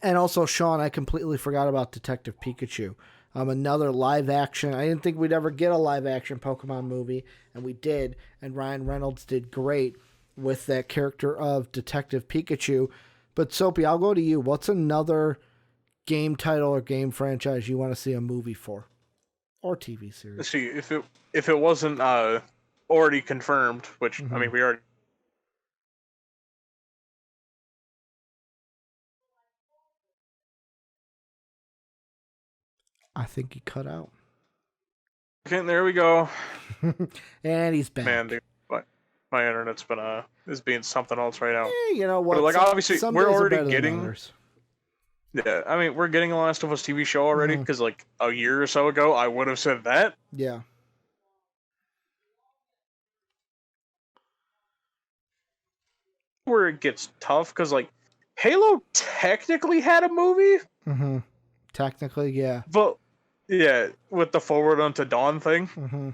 also, Sean, I completely forgot about Detective Pikachu. Another live action. I didn't think we'd ever get a live action Pokemon movie, and we did. And Ryan Reynolds did great with that character of Detective Pikachu. But Soapy, I'll go to you. What's another game title or game franchise you want to see a movie for, or TV series? Let's see, if it wasn't already confirmed, which I mean we already. I think he cut out. Okay, there we go. And he's back. Man, dude, my internet's been is being something else right now. You know what? But like obviously some we're days are already better than getting. others. Yeah, I mean we're getting a Last of Us TV show already, because like a year or so ago I would have said that. Yeah. Where it gets tough, because like Halo technically had a movie. Mm-hmm. Technically, yeah. But yeah, with the Forward Unto Dawn thing. Mm-hmm.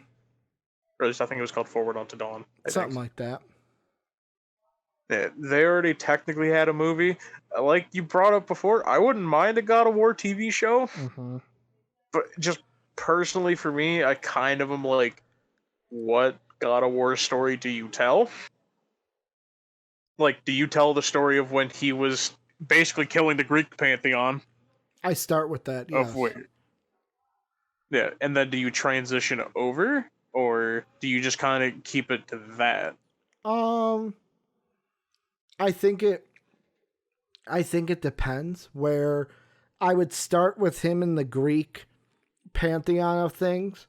Or at least I think it was called Forward Unto Dawn. Something like that. Yeah, they already technically had a movie. Like you brought up before, I wouldn't mind a God of War TV show. Mm-hmm. But just personally for me, I kind of am like, what God of War story do you tell? Like, do you tell the story of when he was basically killing the Greek pantheon? I start with that, yes. Of where? Yeah, and then do you transition over, or do you just kind of keep it to that? I think it depends. Where I would start with him in the Greek pantheon of things,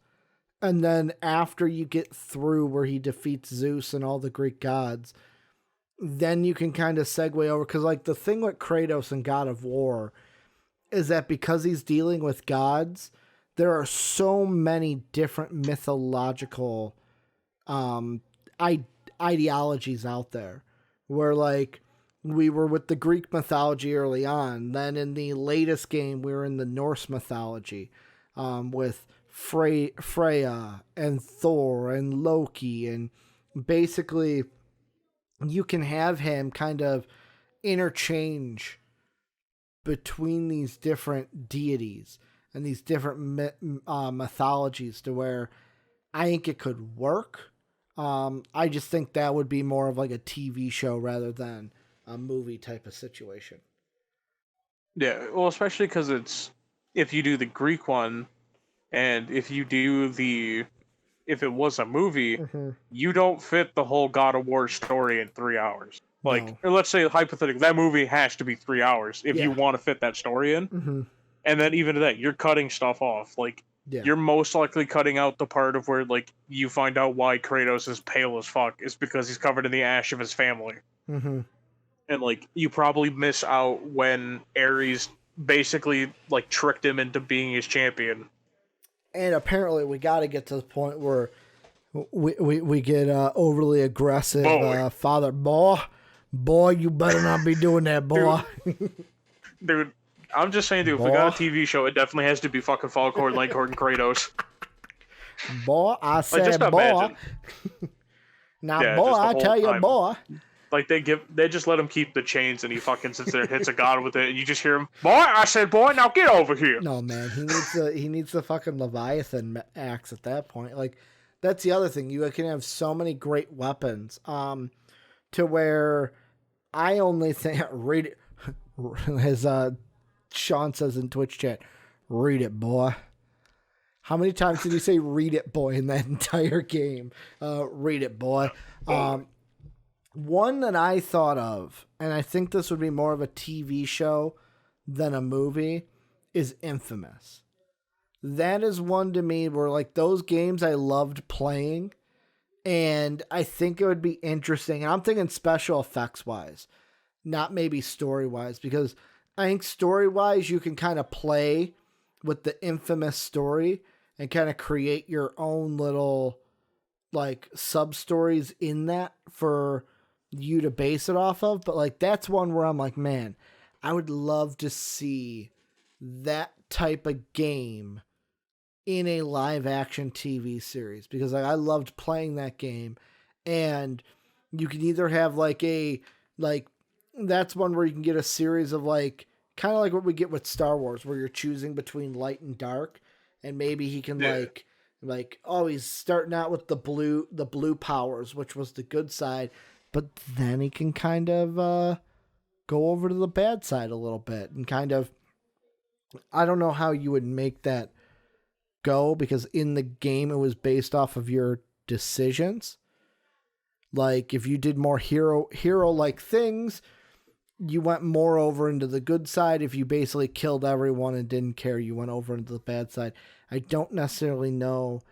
and then after you get through where he defeats Zeus and all the Greek gods, then you can kind of segue over, because like the thing with Kratos and God of War is that because he's dealing with gods, there are so many different mythological ideologies out there, where like we were with the Greek mythology early on, then in the latest game we were in the Norse mythology, with Freya and Thor and Loki, and basically you can have him kind of interchange between these different deities and these different mythologies to where I think it could work. I just think that would be more of like a TV show rather than a movie type of situation. Yeah, well, especially because if you do the Greek one, and if it was a movie, Mm-hmm. you don't fit the whole God of War story in 3 hours. Like, No. or let's say hypothetically, that movie has to be 3 hours if you Yeah. want to fit that story in. Mm-hmm. And then even that, you're cutting stuff off. Like, Yeah. you're most likely cutting out the part of where like you find out why Kratos is pale as fuck is because he's covered in the ash of his family. Mm-hmm. And like you probably miss out when Ares basically like tricked him into being his champion. And apparently we got to get to the point where we get overly aggressive. Boy. Father, boy, you better not be doing that, boy. Dude, I'm just saying, dude, if we got a TV show, it definitely has to be fucking Falcor, Langkort, and Kratos. Boy, I Like, said just boy. imagine. Now, Yeah, boy, just the I whole tell you, time. boy. Like they just let him keep the chains, and he fucking sits there and hits a god with it, and you just hear him, boy, I said, boy, now get over here. No, man, he needs the fucking Leviathan axe at that point. Like, that's the other thing. You can have so many great weapons. To where I only think read it, as Sean says in Twitch chat, read it, boy. How many times did you say "read it, boy" in that entire game? Read it, boy. One that I thought of, and I think this would be more of a TV show than a movie, is Infamous. That is one to me where, like, those games I loved playing, and I think it would be interesting. And I'm thinking special effects wise, not maybe story wise, because I think story wise you can kind of play with the Infamous story and kind of create your own little like sub stories in that for you to base it off of. But like that's one where I'm like, man, I would love to see that type of game in a live action TV series, because like I loved playing that game. And you can either have like that's one where you can get a series of like kind of like what we get with Star Wars, where you're choosing between light and dark, and maybe he can oh, he's starting out with the blue powers, which was the good side, but then he can kind of go over to the bad side a little bit and kind of, I don't know how you would make that go, because in the game it was based off of your decisions. Like if you did more hero like things, you went more over into the good side. If you basically killed everyone and didn't care, you went over into the bad side. I don't necessarily know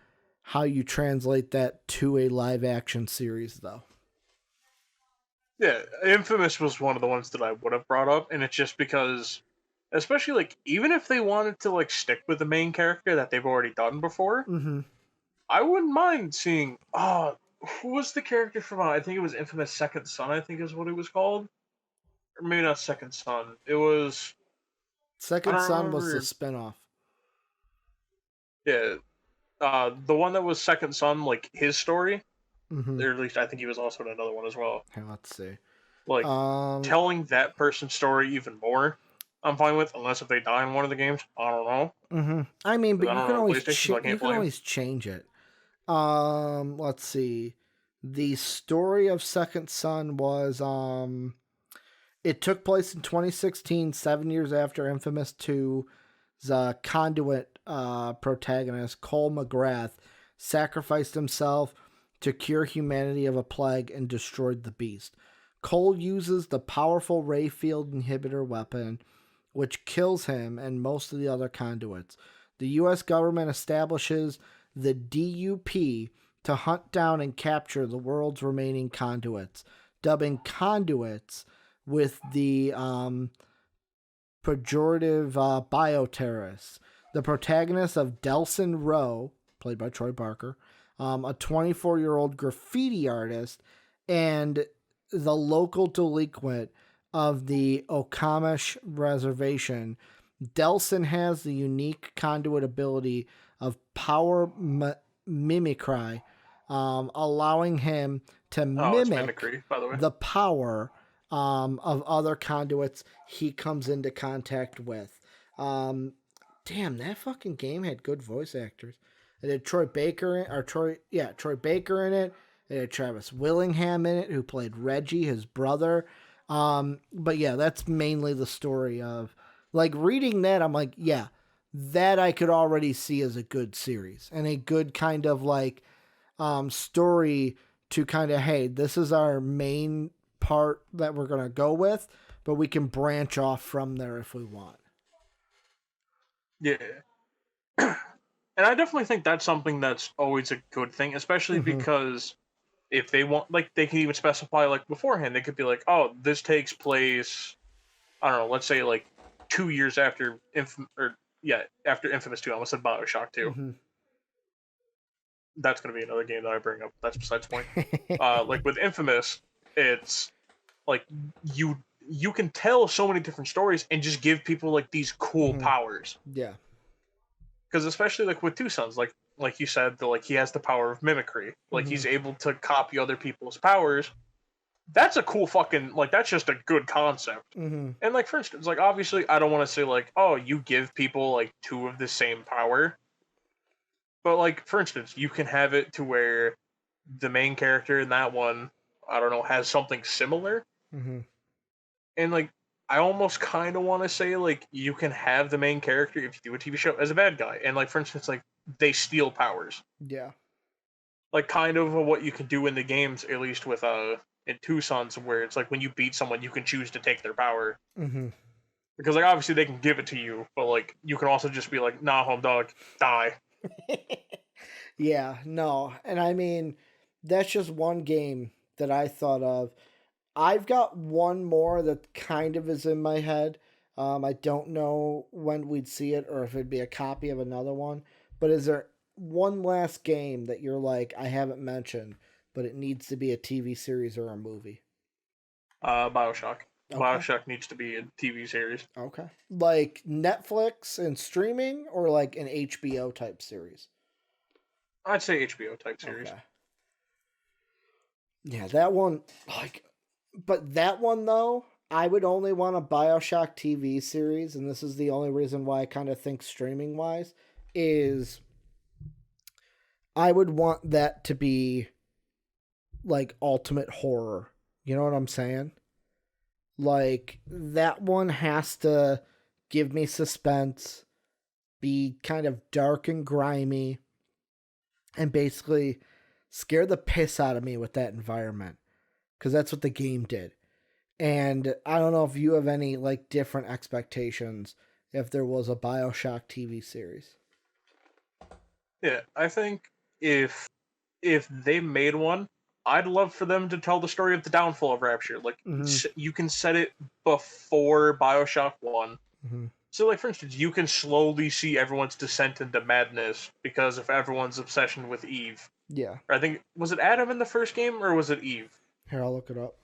how you translate that to a live action series though. Yeah, Infamous was one of the ones that I would have brought up, and it's just because, especially like even if they wanted to like stick with the main character that they've already done before, Mm-hmm. I wouldn't mind seeing. Who was the character from? I think it was Infamous Second Son. I think is what it was called, or maybe not Second Son. It was Second Son was the spinoff. Yeah, the one that was Second Son, like his story, Mm-hmm. or at least I think he was also in another one as well. Okay, let's see. Like telling that person's story even more, I'm fine with, unless if they die in one of the games. I don't know. Mm-hmm. I mean, but you can always always change it. Let's see. The story of Second Son was it took place in 2016, 7 years after Infamous 2's Conduit protagonist Cole McGrath sacrificed himself to cure humanity of a plague and destroyed the beast. Cole uses the powerful ray field inhibitor weapon, which kills him and most of the other conduits. The U.S. government establishes the DUP to hunt down and capture the world's remaining conduits, dubbing conduits with the pejorative bioterrorists. The protagonist of Delson Rowe, played by Troy Barker, a 24-year-old graffiti artist, and the local delinquent of the Okamish Reservation. Delson has the unique conduit ability of power mimicry, allowing him to mimic mimicry, by the way. the power of other conduits he comes into contact with. Damn, that fucking game had good voice actors. It had Troy Baker Troy Baker in it. It had Travis Willingham in it, who played Reggie, his brother. But yeah, that's mainly the story of, like, reading that. I'm like, yeah, that I could already see as a good series and a good kind of like story to kind of, hey, this is our main part that we're gonna go with, but we can branch off from there if we want. Yeah. And I definitely think that's something that's always a good thing, especially because if they want, like, they can even specify, like, beforehand. They could be like, oh, this takes place, I don't know, let's say, like, 2 years after after Infamous 2. I almost said BioShock 2. That's going to be another game that I bring up. That's besides the point. Like, with Infamous, it's, like, you can tell so many different stories and just give people, like, these cool powers. Yeah. Because especially, like, with Two Sons, like you said, like, he has the power of mimicry. Like, he's able to copy other people's powers. That's a cool fucking, like, that's just a good concept. And, like, for instance, like, obviously, I don't want to say, like, oh, you give people, like, two of the same power. But, like, for instance, you can have it to where the main character in that one, I don't know, has something similar. And, like, I almost kind of want to say, like, you can have the main character, if you do a TV show, as a bad guy. And, like, for instance, like, they steal powers. Yeah. Like, kind of what you can do in the games, at least with, in Two Sons, where it's like when you beat someone, you can choose to take their power. Because, like, obviously they can give it to you, but, like, you can also just be like, nah, home dog, die. Yeah, no. And I mean, that's just one game that I thought of. I've got one more that kind of is in my head. I don't know when we'd see it or if it'd be a copy of another one. But is there one last game that you're like, I haven't mentioned, but it needs to be a TV series or a movie? BioShock. Okay. BioShock needs to be a TV series. Okay. Like Netflix and streaming, or like an HBO type series? I'd say HBO type series. Okay. Yeah, that one, like, but that one though, I would only want a BioShock TV series, and this is the only reason why I kind of think streaming wise, is I would want that to be like ultimate horror. You know what I'm saying? Like, that one has to give me suspense, be kind of dark and grimy, and basically scare the piss out of me with that environment. Because that's what the game did. And I don't know if you have any, like, different expectations if there was a BioShock TV series. Yeah, I think if they made one, I'd love for them to tell the story of the downfall of Rapture. Like, you can set it before BioShock 1. So, like, for instance, you can slowly see everyone's descent into madness because of everyone's obsession with Eve. Yeah. I think, was it Adam in the first game, or was it Eve? Here, I'll look it up.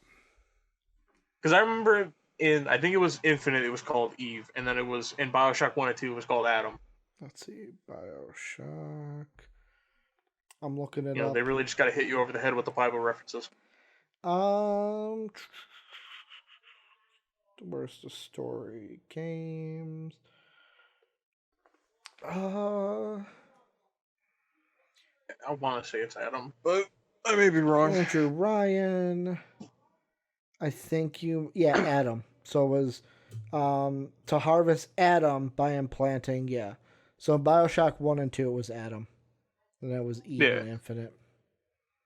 Because I remember I think it was Infinite, it was called Eve, and then it was, in BioShock 1 and 2, it was called Adam. Let's see, BioShock. I'm looking it up. You know, they really just got to hit you over the head with the Bible references. Where's the story? Games. I want to say it's Adam, but I may be wrong. Andrew Ryan. I think Adam. So it was to harvest Adam by implanting, yeah. So in BioShock 1 and 2 it was Adam. And that was Eve and Infinite.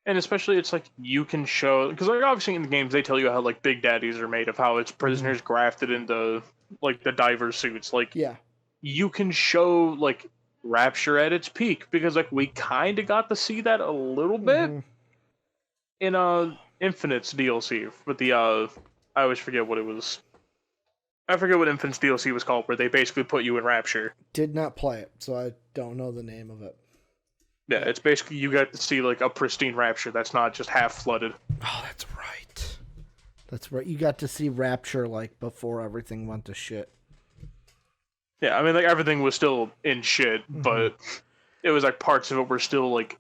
And especially it's like you can show, because like obviously in the games they tell you how like Big Daddies are made, of how it's prisoners grafted into like the diver suits. Like, yeah, you can show like Rapture at its peak, because like we kind of got to see that a little bit in Infinite's DLC with the I always forget what it was. I forget what Infinite's DLC was called, where they basically put you in Rapture. Did not play it, so I don't know the name of it. Yeah, it's basically you got to see like a pristine Rapture that's not just half flooded. Oh, that's right. That's right. You got to see Rapture like before everything went to shit. Yeah, I mean like everything was still in shit, but it was like parts of it were still like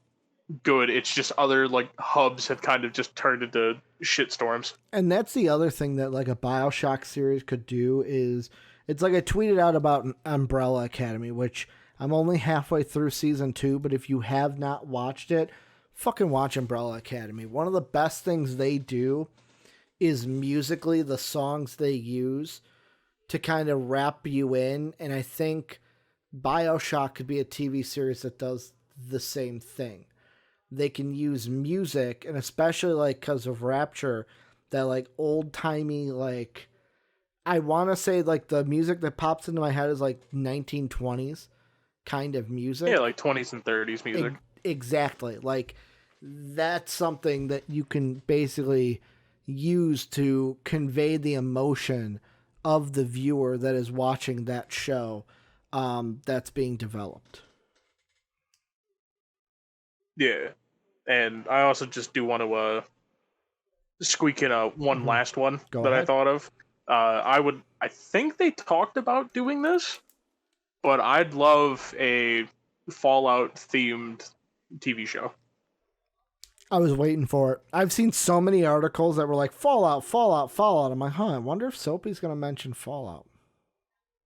good. It's just other like hubs have kind of just turned into shitstorms. And that's the other thing that like a BioShock series could do is it's like I tweeted out about Umbrella Academy, which I'm only halfway through season 2, but if you have not watched it, fucking watch Umbrella Academy. One of the best things they do is musically the songs they use to kind of wrap you in, and I think BioShock could be a TV series that does the same thing. They can use music, and especially like because of Rapture, that like old timey like I want to say like the music that pops into my head is like 1920s kind of Yeah, music. like 20s and 30s music. Exactly. Like that's something that you can basically use to convey the emotion of the viewer that is watching that show that's being developed. Yeah, and I also just do want to squeak in one last one Go that I ahead. thought of. I think they talked about doing this, but I'd love a Fallout themed TV show. I was waiting for it. I've seen so many articles that were like Fallout, Fallout, Fallout. I'm like, I wonder if Soapy's going to mention Fallout.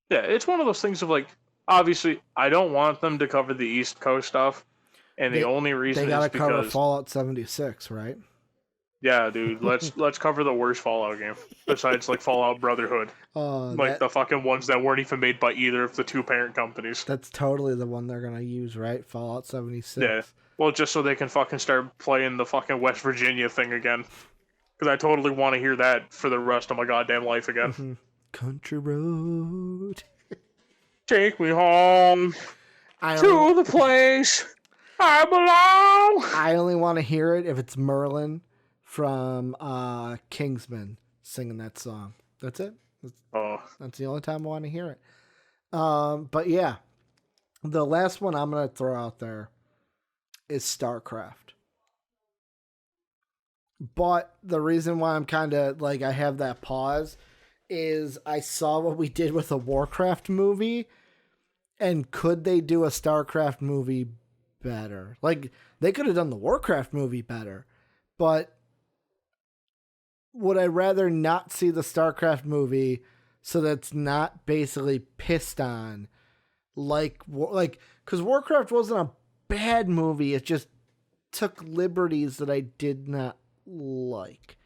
Yeah, it's one of those things of like, obviously, I don't want them to cover the East Coast stuff, and the They only they reason got is to cover because, Fallout 76, right? yeah, dude, let's cover the worst Fallout game besides like Fallout Brotherhood, like That the fucking ones that weren't even made by either of the two parent companies. that's totally the one they're going to use, right? Fallout Yeah. 76. Well, just so they can fucking start playing the fucking West Virginia thing again. Because I totally want to hear that for the rest of my goddamn life again. Mm-hmm. Country Road. Take me home to the place I belong. I only want to hear it if it's Merlin from Kingsman singing that song. That's it. That's the only time I want to hear it. But yeah, the last one I'm going to throw out there is StarCraft. But the reason why I'm kind of like I have that pause is I saw what we did with a Warcraft movie, and could they do a StarCraft movie better? Like they could have done the Warcraft movie better, but would I rather not see the StarCraft movie so that's not basically pissed on like because Warcraft wasn't a bad movie, it just took liberties that I did not like,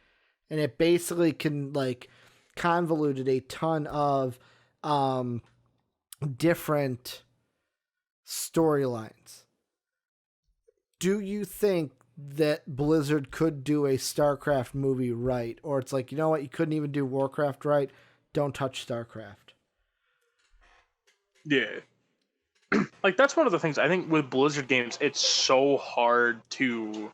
and it basically can like convoluted a ton of different storylines. Do you think that Blizzard could do a StarCraft movie right, or it's like, you know what, you couldn't even do Warcraft right, don't touch StarCraft? Yeah. Like, that's one of the things I think with Blizzard games, it's so hard to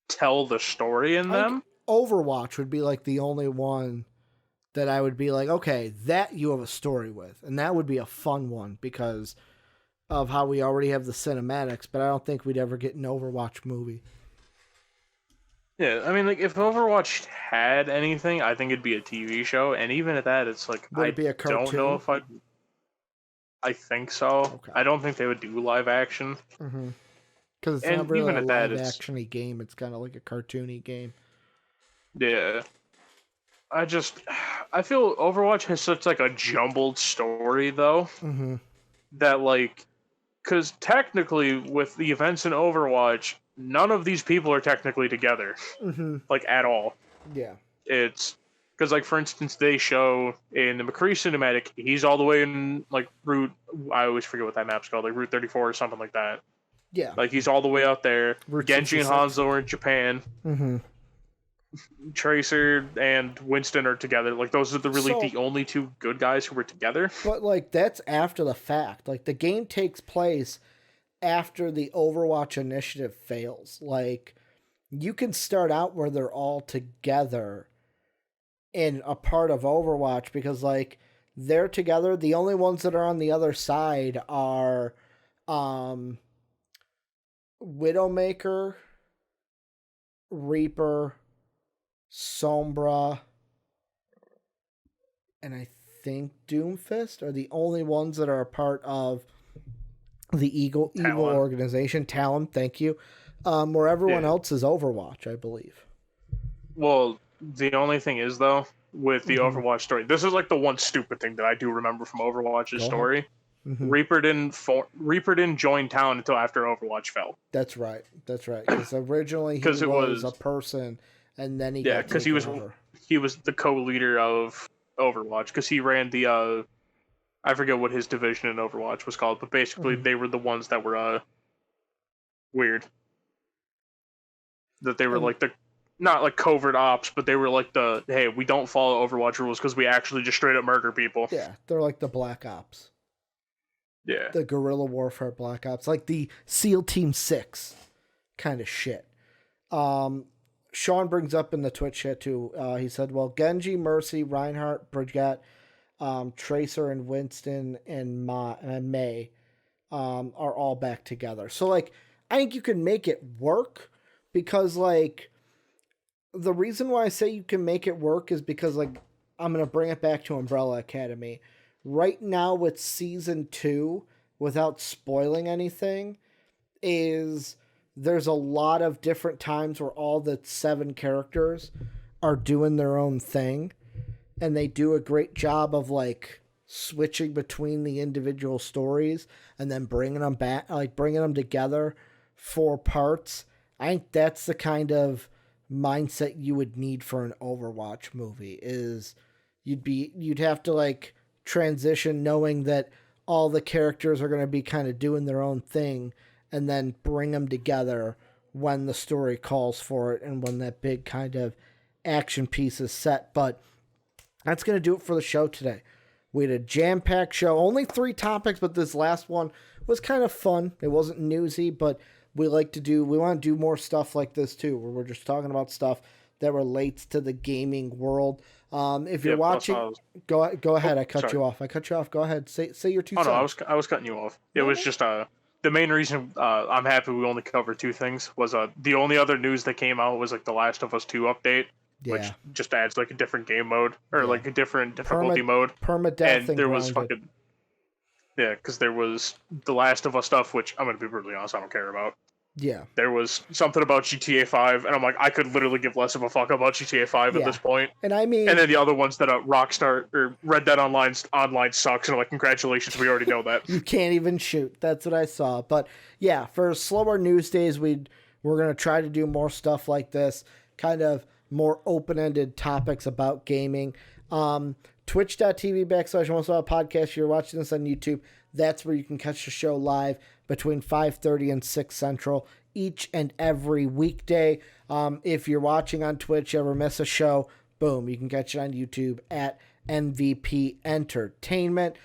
tell the story in them. Overwatch would be like the only one that I would be like, okay, that you have a story with, and that would be a fun one because of how we already have the cinematics, but I don't think we'd ever get an Overwatch movie. Yeah, I mean, like, if Overwatch had anything, I think it'd be a TV show, and even at that, it's like, Would it be a cartoon? Don't know if I think so. Okay. I don't think they would do live action. Mm-hmm. Because it's And not really even a at that, live action-y game. It's kind of like a cartoony game. Yeah. I feel Overwatch has such, like, a jumbled story, though, that, like, because technically, with the events in Overwatch, none of these people are technically together, like, at all. Yeah. It's because, like, for instance, they show in the McCree cinematic, he's all the way in, like, Route, I always forget what that map's called, like, Route 34 or something like that. Yeah. Like, he's all the way out there. Route Genji 66. and Hanzo are in Japan. Tracer and Winston are together. Like, those are the only two good guys who were together. But, like, that's after the fact. Like, the game takes place after the Overwatch initiative fails. Like, you can start out where they're all together in a part of Overwatch because, like, they're together. The only ones that are on the other side are Widowmaker, Reaper, Sombra, and I think Doomfist are the only ones that are a part of the evil organization. Talon, thank you. where everyone else is Overwatch, I believe. Well, the only thing is, though, with the Overwatch story, this is like the one stupid thing that I do remember from Overwatch's story. Reaper didn't join town until after Overwatch fell. That's right. Because originally he was a person, and then he got taken over. He was the co-leader of Overwatch because he ran the I forget what his division in Overwatch was called, but basically they were the ones that were weird. That they were like the not like covert ops, but they were like the hey, we don't follow Overwatch rules because we actually just straight up murder people. Yeah, they're like the Black Ops. Yeah. The guerrilla warfare Black Ops, like the SEAL Team 6 kind of shit. Sean brings up in the Twitch chat too, he said, well, Genji, Mercy, Reinhardt, Brigitte, Tracer, and Winston, and May are all back together. So, like, I think you can make it work because, like, the reason why I say you can make it work is because, like, I'm going to bring it back to Umbrella Academy. Right now with Season 2, without spoiling anything, is there's a lot of different times where all the 7 characters are doing their own thing, and they do a great job of, like, switching between the individual stories and then bringing them back, like, bringing them together for parts. I think that's the kind of mindset you would need for an Overwatch movie, is you'd have to, like, transition knowing that all the characters are going to be kind of doing their own thing and then bring them together when the story calls for it and when that big kind of action piece is set. But that's going to do it for the show today. We had a jam-packed show, only 3 topics, but this last one was kind of fun. It wasn't newsy, but we want to do more stuff like this too, where we're just talking about stuff that relates to the gaming world. If you're watching, go ahead. I cut you off. Go ahead. Say your 2 cents. No, I was cutting you off. It was just the main reason I'm happy we only covered 2 things was the only other news that came out was like the Last of Us 2 update, which just adds like a different game mode or like a different difficulty mode. Permadeath, and there was fucking because there was the Last of Us stuff, which I'm gonna be brutally honest, I don't care about. Yeah. There was something about GTA 5, and I'm like, I could literally give less of a fuck about GTA 5 at this point. And I mean... And then the other ones that Rockstar, or Red Dead Online sucks, and I'm like, congratulations, we already know that. You can't even shoot. That's what I saw. But, yeah, for slower news days, we're going to try to do more stuff like this, kind of more open-ended topics about gaming. Twitch.tv/Most Podcast. If you're watching this on YouTube, that's where you can catch the show live between 5:30 and 6 Central each and every weekday. If you're watching on Twitch, you ever miss a show, boom, you can catch it on YouTube at MVP Entertainment.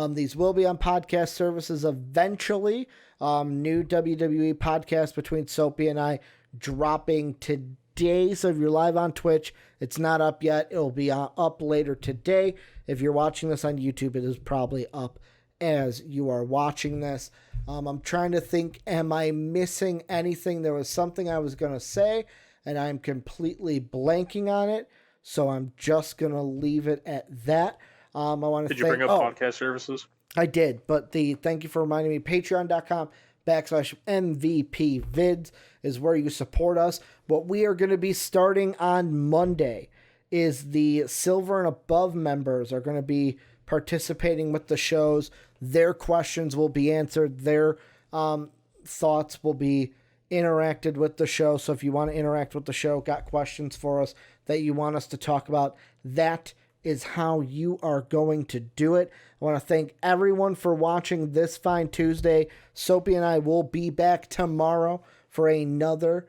These will be on podcast services eventually. New WWE podcast between Soapy and I dropping today. So if you're live on Twitch, it's not up yet. It'll be up later today. If you're watching this on YouTube, it is probably up as you are watching this. I'm trying to think, am I missing anything? There was something I was going to say, and I'm completely blanking on it, so I'm just going to leave it at that. Did you bring up podcast services? I did, but thank you for reminding me. Patreon.com/MVPvids is where you support us. What we are going to be starting on Monday is the Silver and Above members are going to be participating with the shows. Their questions will be answered. Their thoughts will be interacted with the show. So if you want to interact with the show, got questions for us that you want us to talk about, that is how you are going to do it. I want to thank everyone for watching this fine Tuesday. Soapy and I will be back tomorrow for another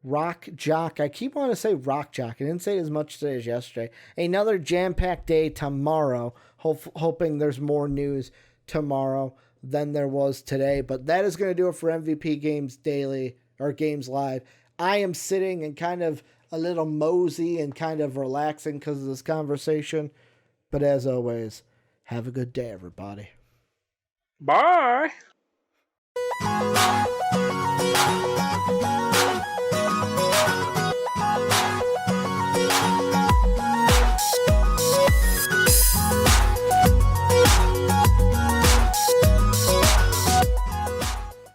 Rock Jock. I keep wanting to say Rock Jock. I didn't say it as much today as yesterday. Another jam-packed day tomorrow. Hoping there's more news tomorrow than there was today. But that is going to do it for MVP Games Daily, or Games Live. I am sitting and kind of a little mosey and kind of relaxing because of this conversation. But as always, have a good day, everybody. Bye.